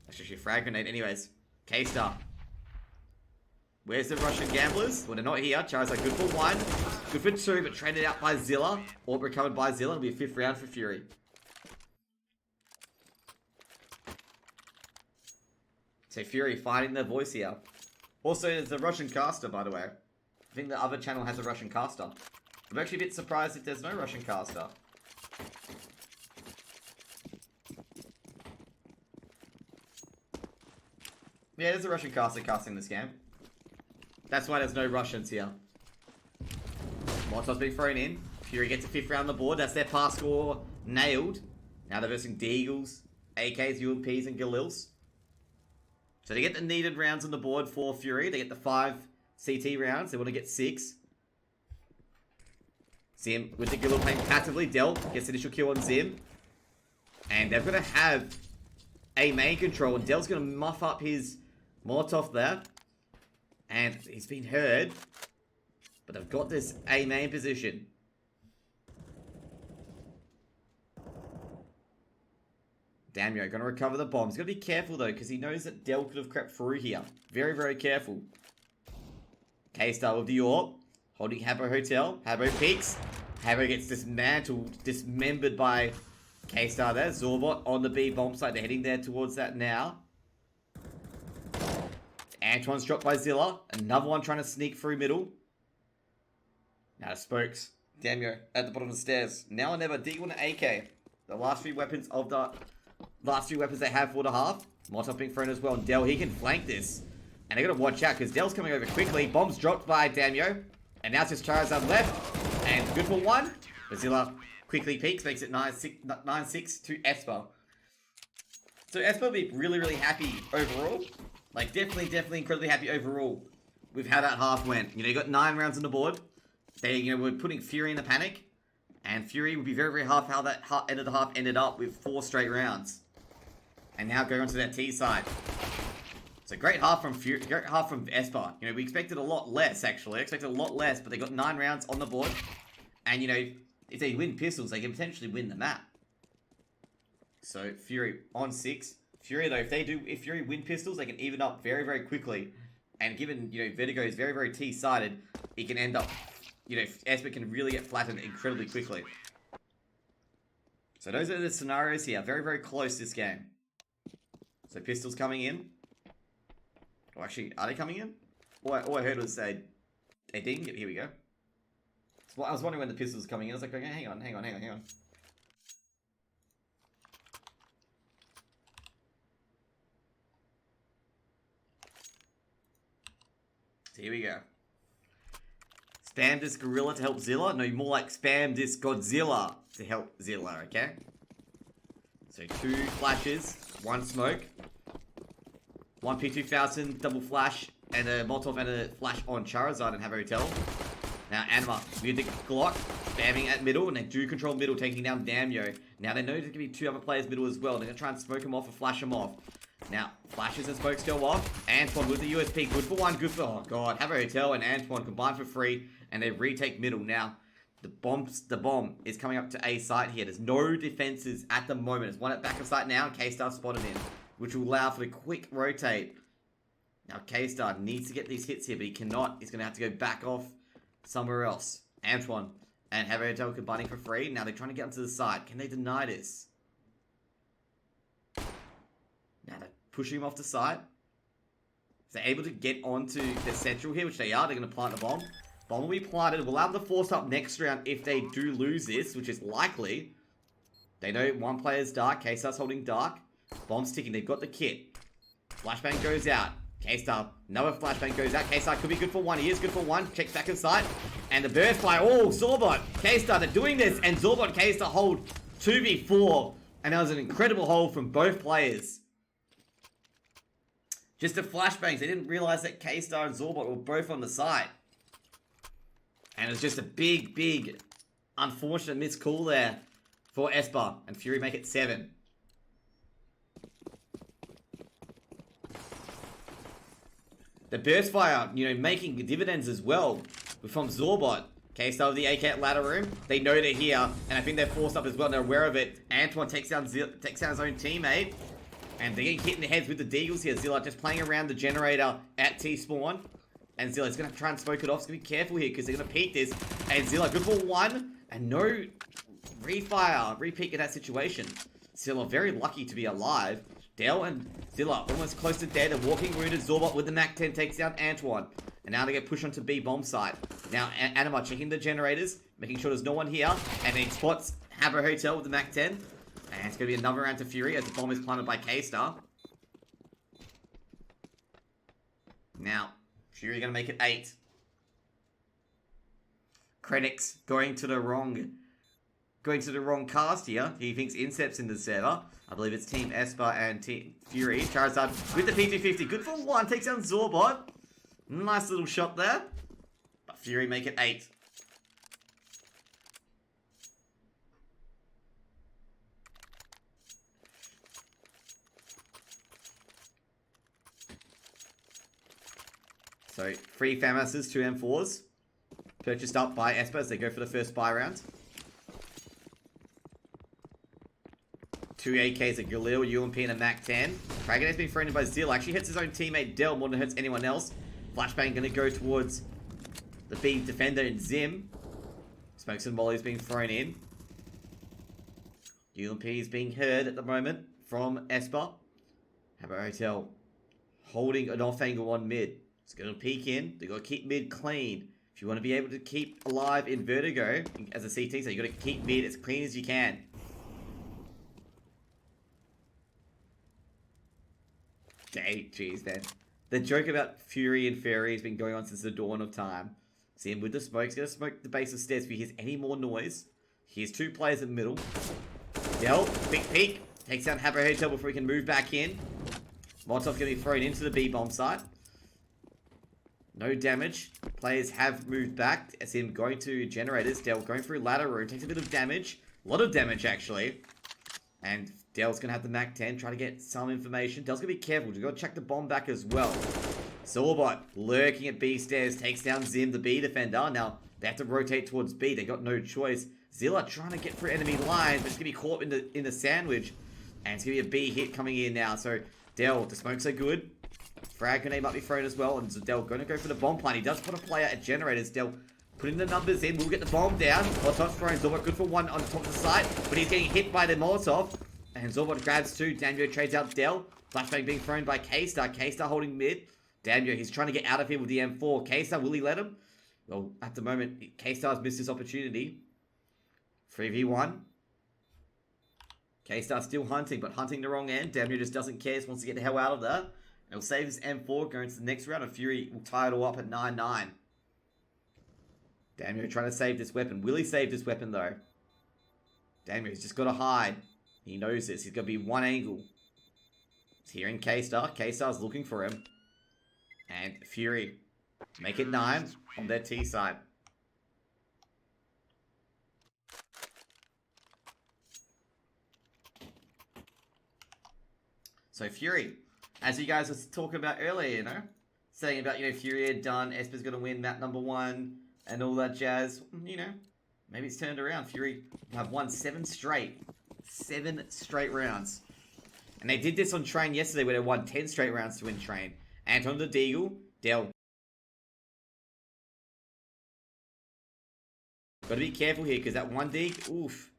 That's just your frag grenade. Anyways, K-Star. Where's the Russian gamblers? Well, they're not here. Charizard good for 1. Good for 2, but traded out by Zilla. Orb recovered by Zilla. It'll be a 5th round for Fury. So Fury finding their voice here. Also, there's a Russian caster, by the way. I think the other channel has a Russian caster. I'm actually a bit surprised if there's no Russian caster. Yeah, there's a Russian caster casting this game. That's why there's no Russians here. Molotov's been thrown in. Fury gets a 5th round on the board. That's their pass score nailed. Now they're versing Deagles, AKs, UMPs, and Galils. So they get the needed rounds on the board for Fury. They get the 5 CT rounds. They want to get 6. Zim with the Galil playing passively. Del gets the initial kill on Zim. And they're going to have a main control. And Del's going to muff up his Molotov there. And he's been heard. But they've got this A main position. Damio going to recover the bomb. He's got to be careful though, because he knows that Del could have crept through here. Very, very careful. K-Star with the AWP. Holding Habbo Hotel. Habbo peeks. Habbo gets dismantled, dismembered by K-Star there. Zorbot on the B bomb site. They're heading there towards that now. Antoine's dropped by Zilla. Another one trying to sneak through middle. Now the Spokes. Damio at the bottom of the stairs. Now or never. D1 and AK. The last 3 weapons of the... Last 3 weapons they have for the half. Molotov being thrown as well. And Del, he can flank this. And they got to watch out because Del's coming over quickly. Bombs dropped by Damio. And now it's just Charizard left. And good for 1. Bazilla quickly peeks. Makes it 9-6 to Esper. So Esper will be really, really happy overall. Like, definitely incredibly happy overall with how that half went. You know, you got 9 rounds on the board. They, you know, were putting Fury in a panic. And Fury would be very, very half how that end of the half ended up with 4 straight rounds. And now going on to that T side. So great half from Fury, great half from Esper. You know, we expected a lot less, actually. I expected a lot less, but they got 9 rounds on the board. And, you know, if they win pistols, they can potentially win the map. So, Fury on 6. Fury, though, if Fury win pistols, they can even up very, very quickly. And given, you know, Vertigo is very, very T-sided, it can end up, you know, Esper can really get flattened incredibly quickly. So those are the scenarios here. Very, very close this game. So pistols coming in. Oh, actually, are they coming in? All I heard was a ding. Here we go. So I was wondering when the pistols coming in. I was like, okay, hang on. So here we go. Spam this Gorilla to help Zilla? No, more like spam this Godzilla to help Zilla, okay? So 2 flashes, 1 smoke. 1 P2000, double flash, and a Molotov and a flash on Charizard and have a hotel. Now Anima with the Glock, spamming at middle, and they do control middle, taking down Damio. Now they know there's going to be 2 other players middle as well. They're going to try and smoke them off or flash them off. Now, flashes and smokes go off. Antoine with the USP, good for 1, good for... Oh god, have a hotel and Antoine combined for 3, and they retake middle. Now, the bomb is coming up to A site here. There's no defenses at the moment. It's 1 at back of site now, and K-Star spotted in, which will allow for the quick rotate. Now, K-Star needs to get these hits here, but he cannot. He's going to have to go back off somewhere else. Antoine and have a hotel combining for 3. Now, they're trying to get onto the side. Can they deny this? Now, they're pushing him off the side. If they're able to get onto the central here, which they are, they're going to plant the bomb. Bomb will be planted. We'll allow them to force up next round if they do lose this, which is likely. They know 1 player's dark. K-Star's holding dark. Bomb's ticking. They've got the kit. Flashbang goes out. K-Star, another flashbang goes out. K-Star could be good for 1. He is good for 1. Checks back in sight. And the burst fire. Oh, Zorbot. K-Star, they're doing this. And Zorbot, K-Star hold 2v4. And that was an incredible hold from both players. Just the flashbangs. They didn't realize that K-Star and Zorbot were both on the side. And it was just a big, unfortunate missed call there for Esper. And Fury make it 7. The burst fire, you know, making dividends as well from Zorbot. K-Star with the AK at ladder room. They know they're here, and I think they're forced up as well. They're aware of it. Antoine takes down his own teammate. And they're getting hit in the heads with the Deagles here. Zilla just playing around the generator at T-spawn. And Zilla's going to try and smoke it off. So be careful here because they're going to peek this. And Zilla, good for 1. And no repeat in that situation. Zilla very lucky to be alive. Del and Zilla almost close to dead. A walking wounded Zorbot with the MAC-10 takes down Antoine. And now they get pushed onto B bomb site. Now Anima checking the generators, making sure there's no one here. And he spots Habbo Hotel with the MAC-10. And it's going to be another round to Fury as the bomb is planted by K-Star. Now, Fury going to make it 8. Krenix going to the wrong cast here. He thinks Incept's in the server. I believe it's Team Esper and Team Fury. Charizard with the P250. Good for 1. Takes down Zorbot. Nice little shot there. But Fury make it 8. So, 3 FAMASs, 2 M4s. Purchased up by Esper as they go for the first buy round. 2 AKs, a Galil, UMP, and a MAC-10. Dragon has been thrown in by Zill. Actually hits his own teammate Del more than hits anyone else. Flashbang going to go towards the B defender in Zim. Smokes and Molly's being thrown in. UMP is being heard at the moment from Esper. Habbo Hotel holding an off angle on mid. It's going to peek in. They've got to keep mid clean. If you want to be able to keep alive in Vertigo as a CT, so you've got to keep mid as clean as you can. Jeez, then. The joke about Fury and Fairy has been going on since the dawn of time. See him with the smoke. He's going to smoke the base of stairs if he hears any more noise. Here's 2 players in the middle. Del, big peek. Takes down Habbo Hotel before he can move back in. Molotov's going to be thrown into the B bomb site. No damage. Players have moved back. As him going to generators. Del going through ladder room. Takes a bit of damage. A lot of damage, actually. And Del's going to have the MAC-10. Try to get some information. Del's going to be careful. You've got to check the bomb back as well. Zorbot lurking at B stairs. Takes down Zim, the B defender. Now, they have to rotate towards B. They got no choice. Zilla trying to get through enemy lines. But it's going to be caught in the sandwich. And it's going to be a B hit coming in now. So, Del, the smokes are good. Frag grenade might be thrown as well. And Del going to go for the bomb plant. He does put a player at generators. Del putting the numbers in. We'll get the bomb down. Molotov's thrown. Zorbot good for 1 on top of the site. But he's getting hit by the Molotov. And Zorbot grabs 2. Damio trades out Del. Flashbang being thrown by K-Star. K-Star holding mid. Damio, he's trying to get out of here with the M4. K-Star, will he let him? Well, at the moment, K-Star's missed this opportunity. 3v1. K-Star still hunting, but hunting the wrong end. Damio just doesn't care. Just wants to get the hell out of there. And he'll save his M4 going to the next round. And Fury will tie it all up at 9-9. Damio trying to save this weapon. Will he save this weapon, though? Damio's just got to hide. He knows this. He's got to be one angle. He's hearing K-Star. K-Star's looking for him. And Fury make it 9 on their T side. So Fury, as you guys were talking about earlier, you know, saying about, you know, Fury had done, Esper's going to win map number 1 and all that jazz, you know, maybe it's turned around. Fury have won 7 straight rounds. And they did this on Train yesterday where they won 10 straight rounds to win Train. Anton the Deagle, Del. Gotta be careful here because that 1 dig, oof.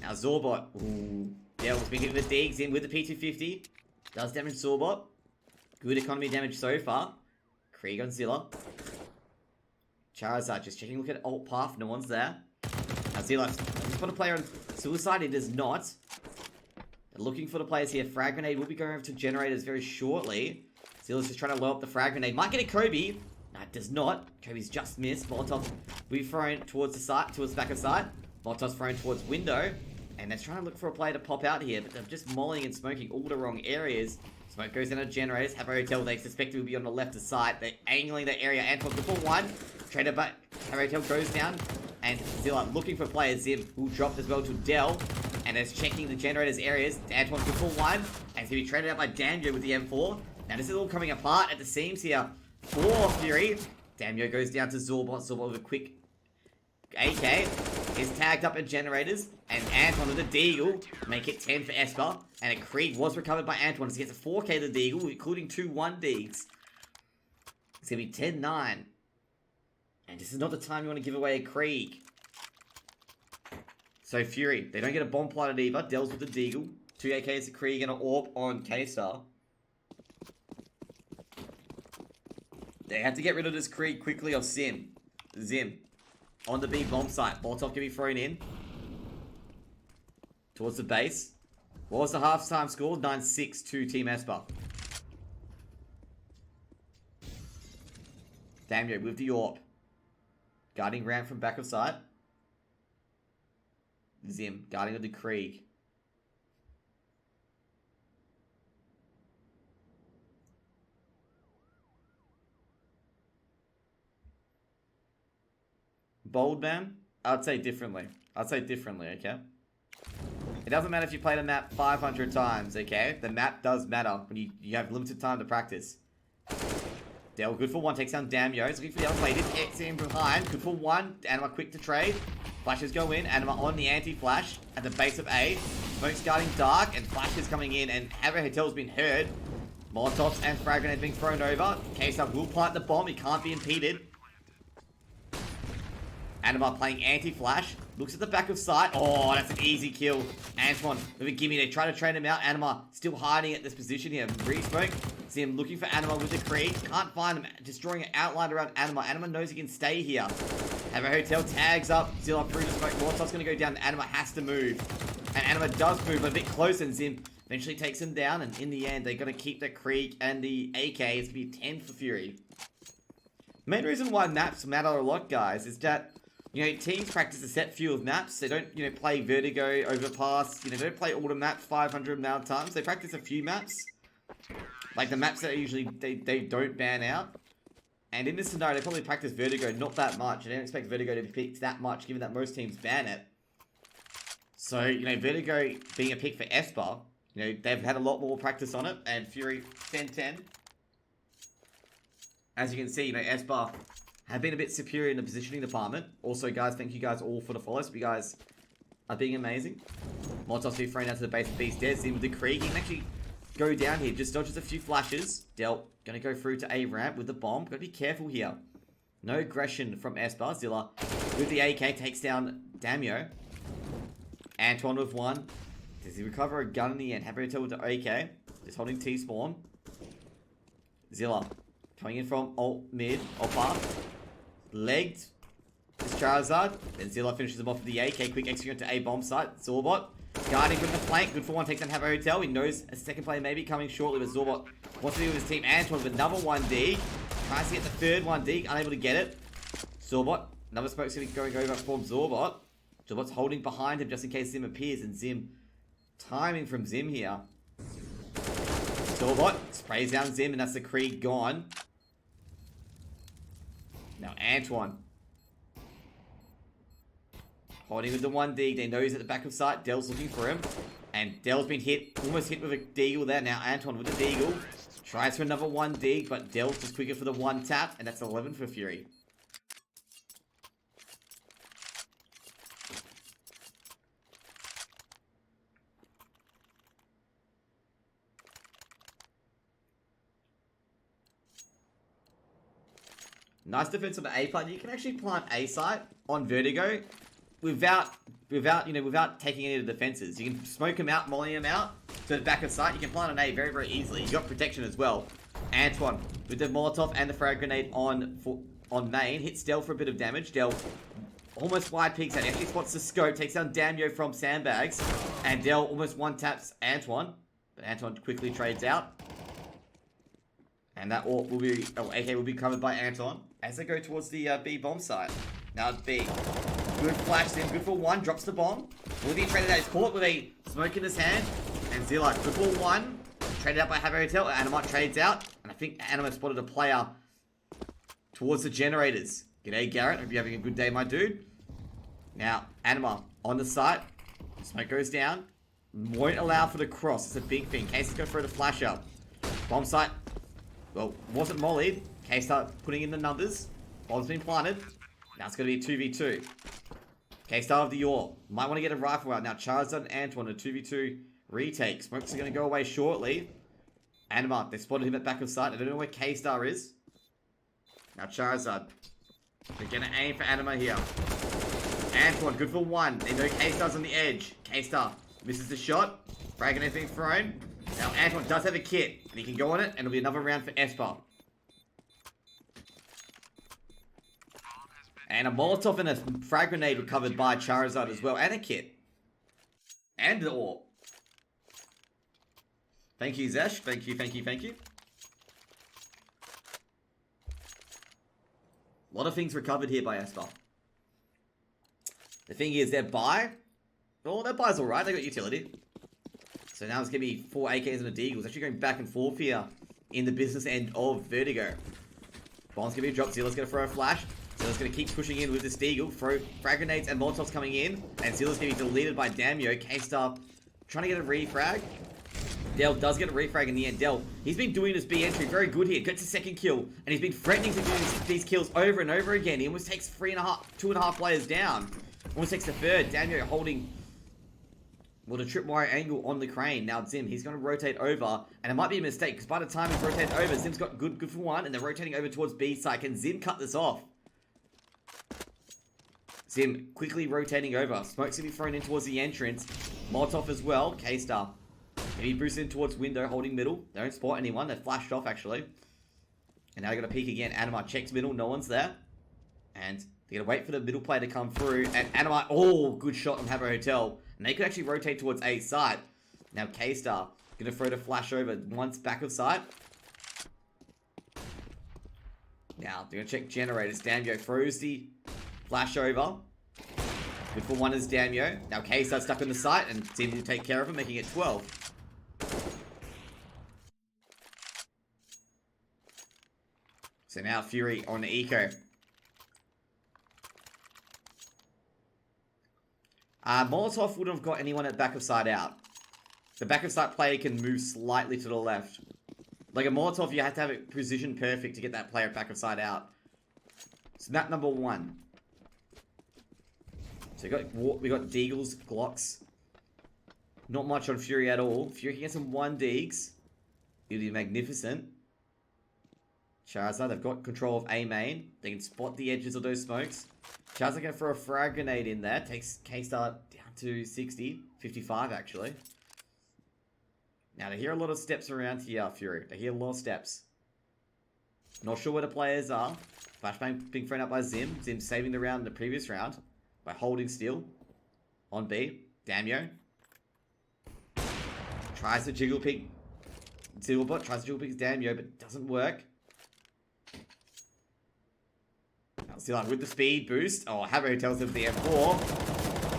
Now Zorbot, ooh. Del's been hitting the digs in with the P250. Does damage Zorbot. Good economy damage so far. Krieg on Zilla. Charizard just checking, look at alt path, no one's there. Now Zilla, just put a player on suicide, it does not. They're looking for the players here. Frag grenade will be going over to generators very shortly. Zilla's just trying to low up the frag grenade. Might get a Kobe. No, it does not. Kobe's just missed. Molotov will be thrown towards the site, towards the back of site. Molotov's thrown towards window. And they're trying to look for a player to pop out here, but they're just mollying and smoking all the wrong areas. Smoke goes into generators. Habbo Hotel, they suspect it will be on the left of site. They're angling the area. Anton before 1. Trader back. Habbo Hotel goes down. And Zilla looking for players. Zim will drop as well to Del. And is checking the generators areas. Antoine before 1. And he's going to be traded out by Damio with the M4. Now this is all coming apart at the seams here for Fury. Damio goes down to Zorbot. Zorbot with a quick AK is tagged up at generators. And Anton with the Deagle make it 10 for Esper. And a Krieg was recovered by Antoine as he gets a 4k to the Deagle, including 2 1-digs. It's going to be 10-9. And this is not the time you want to give away a Krieg. So Fury, they don't get a bomb plotted either. Del's with the Deagle. 2 AKs to Krieg and an AWP on K-Star. They have to get rid of this Krieg quickly of Zim. On the B bomb site. Molotov can be thrown in. Towards the base. What was the halftime score? 9-6 to Team Esper. Damio with the AWP. Guarding ramp from back of site. Zim guarding with the Krieg. Bold man? I'd say differently. Okay? It doesn't matter if you play the map 500 times, okay? The map does matter when you have limited time to practice. Dell, good for one, takes down Damio. He's looking for the other play. It's in behind. Good for one. Anima quick to trade. Flashes go in. Anima on the anti-flash at the base of A. Smoke's guarding dark, and flashes coming in, and Have Hotel's been heard. Molotovs and frag grenades being thrown over. K-Star will plant the bomb. He can't be impeded. Anima playing anti-flash. Looks at the back of sight. Oh, that's an easy kill. Antoine with a gimme. They try to train him out. Anima still hiding at this position here. Re-smoke. See him looking for Anima with the Krieg. Can't find him. Destroying an outline around Anima. Anima knows he can stay here. Have a Hotel tags up. Still up through the smoke. Molotov's going to go down. Anima has to move. And Anima does move, but a bit closer. And Zim eventually takes him down. And in the end, they're going to keep the Krieg and the AK. It's going to be 10 for Fury. Main reason why maps matter a lot, guys, is that teams practice a set few of maps. They don't, play Vertigo, Overpass. They don't play all the maps 500 amount of times. They practice a few maps. Like the maps that are usually, they don't ban out. And in this scenario, they probably practice Vertigo not that much. They don't expect Vertigo to be picked that much, given that most teams ban it. So, Vertigo being a pick for Esper, they've had a lot more practice on it. And Fury, 10-10. As you can see, Esper have been a bit superior in the positioning department. Also, guys, thank you guys all for the follows. You guys are being amazing. Molotov's being thrown out to the base of Beast Dead. In with the Krieg. He can actually go down here. Just dodges a few flashes. Del going to go through to A ramp with the bomb. Got to be careful here. No aggression from Esper. Zilla with the AK takes down Damio. Antoine with one. Does he recover a gun in the end? Happy to tell with the AK. Just holding T-spawn. Zilla coming in from alt mid. Oppa. Legged. This Charizard. Then Zilla finishes him off with the AK. Quick execute to A bomb site. Zorbot. Guarding from the flank. Good for one. Takes down Have a Hotel. He knows a second player may be coming shortly. But Zorbot wants to do with his team. Antoine with another 1D. Tries to get the third 1D. Unable to get it. Zorbot. Another smoke's going over from Zorbot. Zorbot's holding behind him just in case Zim appears. And Zim. Timing from Zim here. Zorbot sprays down Zim. And that's the Krieg gone. Now Antoine. Holding with the 1D. They know he's at the back of sight. Dell's looking for him. And Dell's been hit. Almost hit with a deagle there. Now Antoine with the deagle. Tries for another 1D. But Dell's just quicker for the 1 tap. And that's 11 for Fury. Nice defense on the A plant. You can actually plant A site on Vertigo without taking any of the defenses. You can smoke them out, molly them out to the back of site. You can plant an A very, very easily. You got protection as well. Antoine with the Molotov and the frag grenade on main hits Dell for a bit of damage. Dell almost wide peeks out. He actually spots the scope, takes down Damio from sandbags, and Dell almost one taps Antoine, but Antoine quickly trades out. And that AWP will be, AK will be covered by Anton as they go towards the B bomb site. Now it's B. Good flash in, good for one, drops the bomb. Will be traded out. He's caught with a smoke in his hand. And Zilla, good for one. Traded out by Have a Hotel. Anima trades out. And I think Anima spotted a player towards the generators. G'day, Garrett. Hope you're having a good day, my dude. Now, Anima on the site. Smoke goes down. Won't allow for the cross. It's a big thing. Cases go through the flash up. Bomb site. Well, wasn't mollied. K-Star putting in the numbers. Bomb's been planted. Now it's going to be a 2v2. K-Star of the AWP. Might want to get a rifle out. Now Charizard and Antoine, a 2v2 retake. Smokes are going to go away shortly. Anima, they spotted him at back of sight. I don't know where K-Star is. Now Charizard. They're going to aim for Anima here. Antoine, good for one. They know K-Star's on the edge. K-Star Misses the shot. Frag and everything thrown. Now Antoine does have a kit, and he can go on it, and it'll be another round for Esper. And a Molotov and a frag grenade recovered by Charizard as well, and a kit. And the AWP. Thank you, Zesh. Thank you, thank you, thank you. A lot of things recovered here by Esper. The thing is, their buy... Oh, their buy's alright. They got utility. So now it's going to be 4 AKs and a Deagle. It's actually going back and forth here in the business end of Vertigo. Bomb's going to be dropped. Zilla's going to throw a flash. Zilla's going to keep pushing in with this Deagle. Throw frag grenades and Molotovs coming in. And Zilla's going to be deleted by Damio. K-Star trying to get a refrag. Del does get a refrag in the end. Del, he's been doing this B entry very good here. Gets a second kill. And he's been threatening to do these kills over and over again. He almost takes 2.5 players down. Almost takes the third. Damio holding... Well, the tripwire angle on the crane. Now Zim, he's going to rotate over. And it might be a mistake, because by the time he's rotated over, Zim's got good for one. And they're rotating over towards B side. Can Zim cut this off? Zim quickly rotating over. Smoke's going to be thrown in towards the entrance. Molotov as well. K-Star. Maybe boosted in towards window, holding middle. They don't spot anyone. They're flashed off, actually. And now they're going to peek again. Anima checks middle. No one's there. And they're going to wait for the middle player to come through. And Anima, oh, good shot on Habbo Hotel. And they could actually rotate towards A side. Now K-Star going to throw the flash over once back of sight. Now they're going to check generators. Damio throws the flash over. Good for one is Damio. Now K-Star stuck on the site and seems to take care of him, making it 12. So now Fury on the Eco. Molotov wouldn't have got anyone at back of side out. The back of side player can move slightly to the left. Like a Molotov, you have to have it positioned perfect to get that player at back of side out. So map number 1. So we got Deagles, Glocks. Not much on Fury at all. Fury can get some 1 Deags. It'll be magnificent. Charizard, they've got control of A main. They can spot the edges of those smokes. Charizard going to throw a frag grenade in there. Takes K-Star down to 60. 55, actually. Now, they hear a lot of steps around here, Fury. They hear a lot of steps. Not sure where the players are. Flashbang being thrown up by Zim. Zim saving the round in the previous round by holding still. On B. Damio. Tries to jiggle pick. Silverbot tries to jiggle pick Damio, but it doesn't work. Still with the speed boost. Oh, Habbo tells him the M4.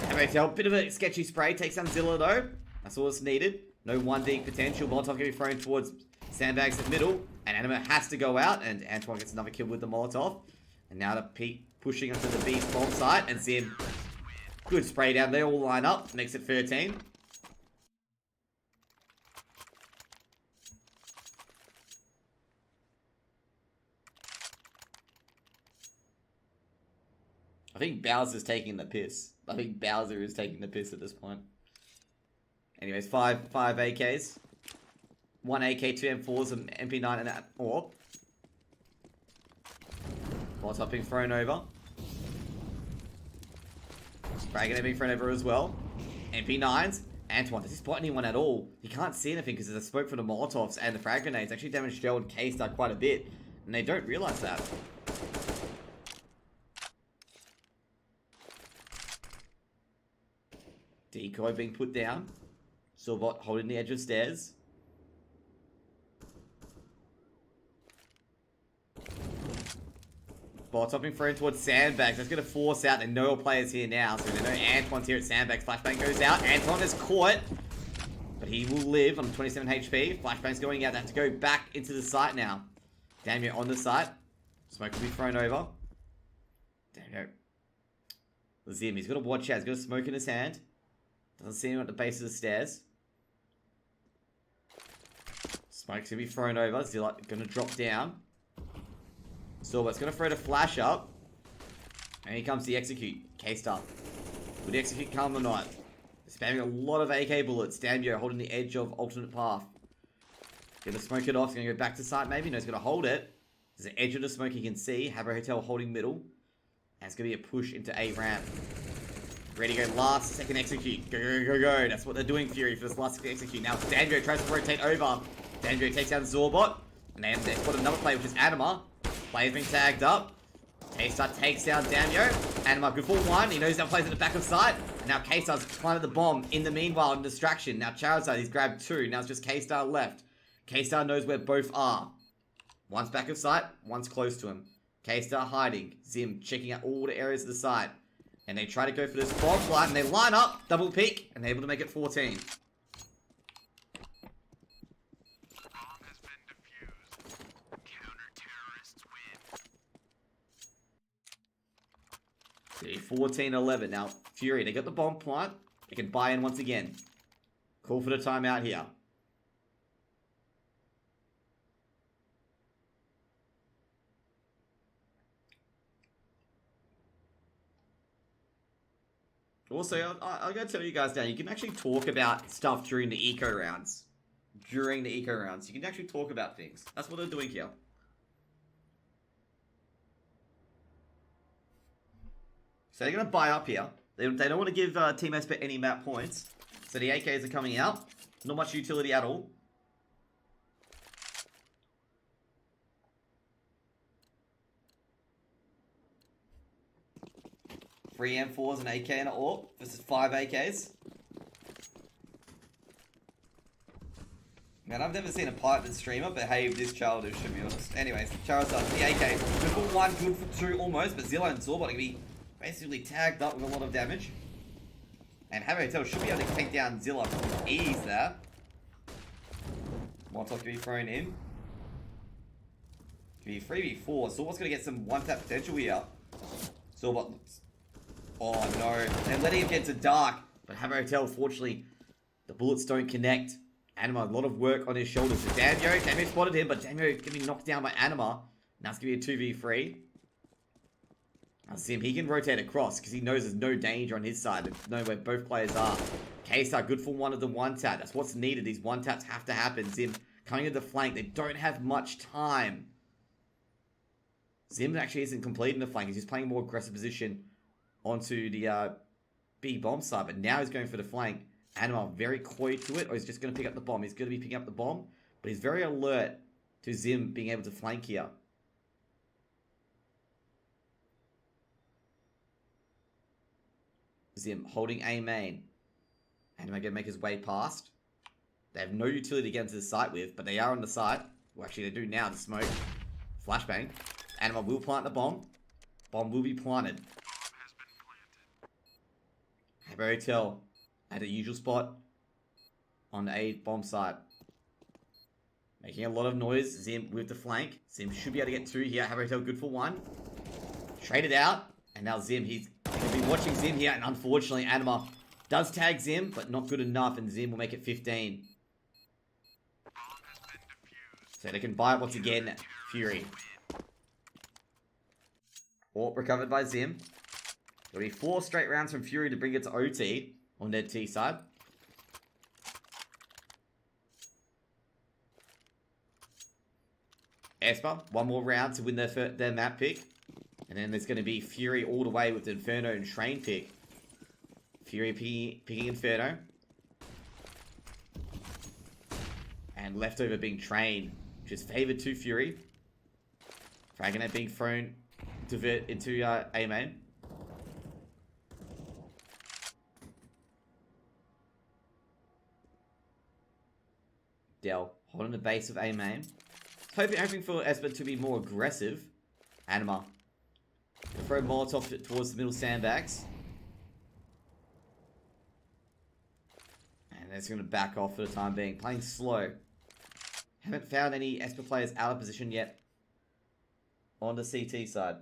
Habbo tell, bit of a sketchy spray. Takes down Zilla though. That's all that's needed. No 1D potential. Molotov can be thrown towards sandbags at middle. And Anima has to go out. And Antoine gets another kill with the Molotov. And now the Pete pushing onto the B spawn site. And Zim. Good spray down. They all line up. Makes it 13. I think Bowser's taking the piss. I think Bowser is taking the piss at this point. Anyways, 5 AKs. 1 AK, 2 M4s, an MP9 and an AWP. Molotov being thrown over. Dragon being thrown over as well. MP9s. Antoine, does he spot anyone at all? He can't see anything because there's a smoke from the Molotovs and the frag grenades. Actually damaged Joe and K-Star quite a bit. And they don't realize that. Decoy being put down. Silverbot holding the edge of stairs. Molotov being thrown towards sandbags. That's going to force out. There are no players here now. So they know Antoine's here at sandbags. Flashbang goes out. Antoine is caught. But he will live on 27 HP. Flashbang's going out. They have to go back into the site now. Damio on the site. Smoke will be thrown over. Damio. Zim, he's got to watch out. He's got a smoke in his hand. Doesn't see him at the base of the stairs. Smoke's going to be thrown over. Zilla going to drop down. Silver's going to throw the flash up. And here comes the execute. K-Star. Will the execute come or not? Spamming a lot of AK bullets. Damio holding the edge of alternate path. Going to smoke it off. He's going to go back to site maybe. No, he's going to hold it. There's an edge of the smoke you can see. Habbo Hotel holding middle. And it's going to be a push into A ramp. Ready to go last, second execute. Go, go, go, go. That's what they're doing, Fury, for this last second execute. Now, Dango tries to rotate over. Dango takes down Zorbot. And then they've got another play, which is Anima. Player's been tagged up. K-Star takes down Damio. Anima, good for one. He knows that plays at the back of sight. And now K-Star's planted the bomb. In the meanwhile, in distraction. Now Charizard, he's grabbed two. Now it's just K-Star left. K-Star knows where both are. One's back of sight, one's close to him. K-Star hiding. Zim checking out all the areas of the site. And they try to go for this bomb flight, and they line up, double peek, and they're able to make it 14. See, 14-11. Now, Fury, they got the bomb plant. They can buy in once again. Call for the timeout here. Also, I gotta tell you guys now, you can actually talk about stuff during the eco rounds. During the eco rounds, you can actually talk about things. That's what they're doing here. So they're gonna buy up here. They don't want to give Team Esper any map points. So the AKs are coming out. Not much utility at all. Three M4s, an AK, and an AWP versus 5 AKs. Man, I've never seen a Python streamer behave this childish, to be honest. Anyways, Charizard, the AK. Good for one, good for two almost, but Zilla and Zorbot are going to be basically tagged up with a lot of damage. And Habotel should be able to take down Zilla with ease there. Molotov can be thrown in. Can be 3v4. Zorbot's going to get some one-tap potential here. Zorbot looks... Oh no, they're letting him get to dark. But Habotel, fortunately, the bullets don't connect. Anima, a lot of work on his shoulders. So Damio spotted him, but Damio going to be knocked down by Anima. Now it's going to be a 2v3. Now Zim, he can rotate across because he knows there's no danger on his side. There's no where both players are. K-Star, good for one of the one-tap. That's what's needed. These one-taps have to happen. Zim coming to the flank. They don't have much time. Zim actually isn't completing the flank. He's just playing a more aggressive position onto the B bomb side. But now he's going for the flank. Anima very coy to it, or he's just going to pick up the bomb. He's going to be picking up the bomb, but he's very alert to Zim being able to flank here. Zim holding A main. Anima going to make his way past. They have no utility to get into the site with, but they are on the site. Well, actually, they do now. The smoke. Flashbang. Anima will plant the bomb. Bomb will be planted. Habotel at a usual spot on A bomb site. Making a lot of noise. Zim with the flank. Zim should be able to get two here. Habotel good for one. Traded out. And now Zim, he's going to be watching Zim here. And unfortunately, Anima does tag Zim, but not good enough. And Zim will make it 15. So they can buy it once again. Fury. AWP recovered by Zim. There'll be 4 straight rounds from Fury to bring it to OT on their T side. Esper, one more round to win their map pick. And then there's going to be Fury all the way with the Inferno and Train pick. Fury picking Inferno. And leftover being Train, which is favored to Fury. Fragonite being thrown into A main. Dell holding the base of A main. Hoping for Esper to be more aggressive. Anima. Throw Molotov towards the middle sandbags. And it's going to back off for the time being. Playing slow. Haven't found any Esper players out of position yet on the CT side.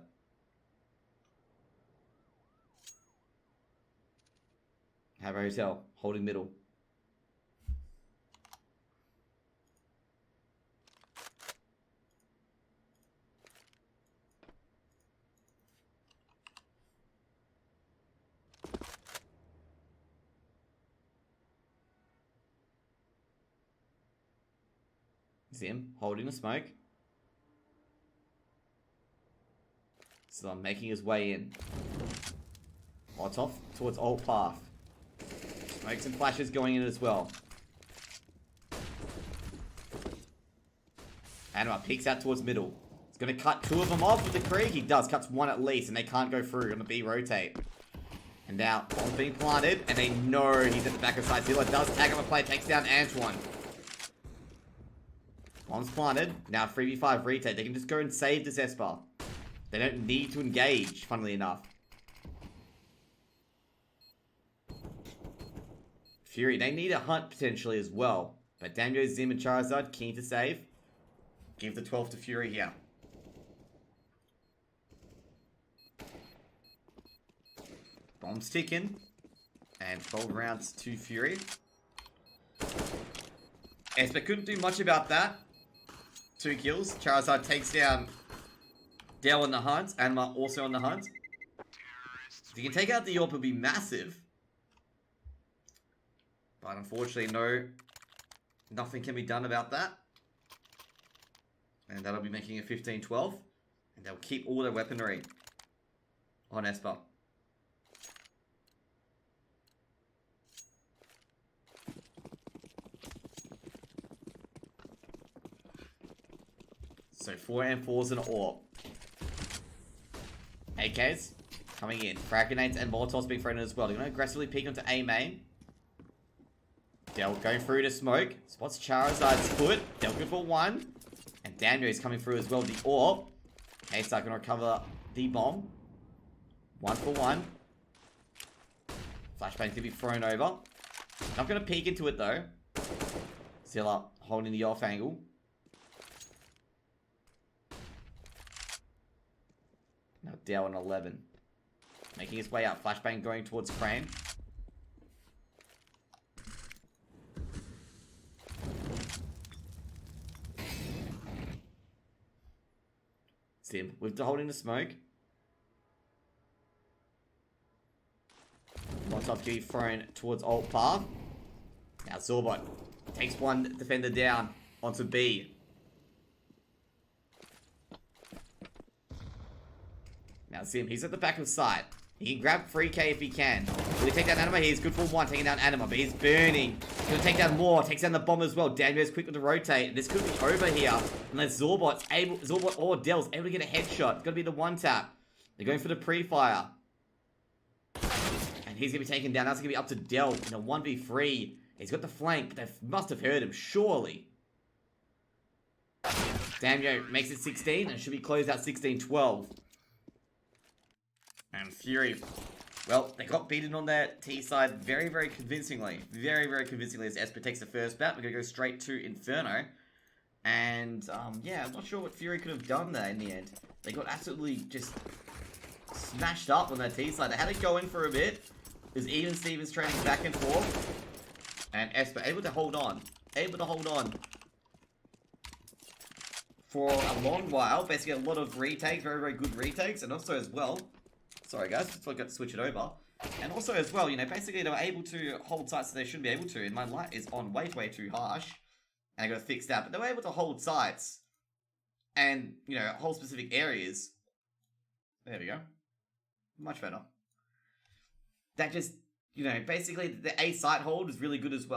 Habotel holding middle. Zim holding the smoke. So I'm making his way in. Molotov towards alt path. Smokes and flashes going in as well. Anima peeks out towards middle. He's going to cut 2 of them off with the Krieg. He does. Cuts 1 at least, and they can't go through. Going to B rotate. And now, bomb's being planted, and they know he's at the back of side. Zilla does tag him a play, takes down Antoine. Bomb's planted. Now 3v5 retake. They can just go and save this Esper. They don't need to engage, funnily enough. Fury, they need a hunt potentially as well. But Daniel, Zim, and Charizard keen to save. Give the 12 to Fury here. Bombs ticking. And 12 rounds to Fury. Esper couldn't do much about that. 2 kills. Charizard takes down Dell on the hunt. Anima also on the hunt. If you can take out the AWP, it'll be massive. But unfortunately, nothing can be done about that. And that'll be making it 15-12. And they'll keep all their weaponry on Esper. So 4 M4s and an AWP. AKs coming in. Frag grenades and Molotovs being thrown in as well. They're going to aggressively peek onto A main. Del going through to smoke. Spots Charizard's foot. Del good for 1. And Daniel is coming through as well. The AWP. K-Star going to recover the bomb. 1 for 1. Flashbang to be thrown over. Not going to peek into it though. Zilla holding the off angle. Now Del on 11. Making his way out. Flashbang going towards Crane. Sim with the holding the smoke. Molotov G thrown towards alt path. Now Zorbot takes 1 defender down onto B. Now Sim, he's at the back of sight. He can grab 3k if he can. Will he take down Anima? He's good for 1, taking down Anima, but he's burning. He's gonna take down more, takes down the bomb as well. Daniel's quick with the rotate. This could be over here unless Zorbot or Dell's able to get a headshot. It's gonna be the 1-tap. They're going for the pre-fire. And he's gonna be taken down. That's gonna be up to Dell in a 1v3. He's got the flank, but they must have heard him, surely. Daniel makes it 16 and should be closed out 16-12. And Fury, well, they got beaten on their T side very, very convincingly. Very, very convincingly as Esper takes the first bat. We're going to go straight to Inferno. And, yeah, I'm not sure what Fury could have done there in the end. They got absolutely just smashed up on their T side. They had to go in for a bit. There's even Stevens trading back and forth. And Esper able to hold on. Able to hold on for a long while. Basically a lot of retakes. Very, very good retakes. And also as well... Sorry guys, just forgot to switch it over. And also as well, you know, basically they were able to hold sites that they shouldn't be able to. And my light is on way too harsh. And I gotta fix that. But they were able to hold sites. And, you know, hold specific areas. There we go. Much better. That just, you know, basically the A site hold is really good as well.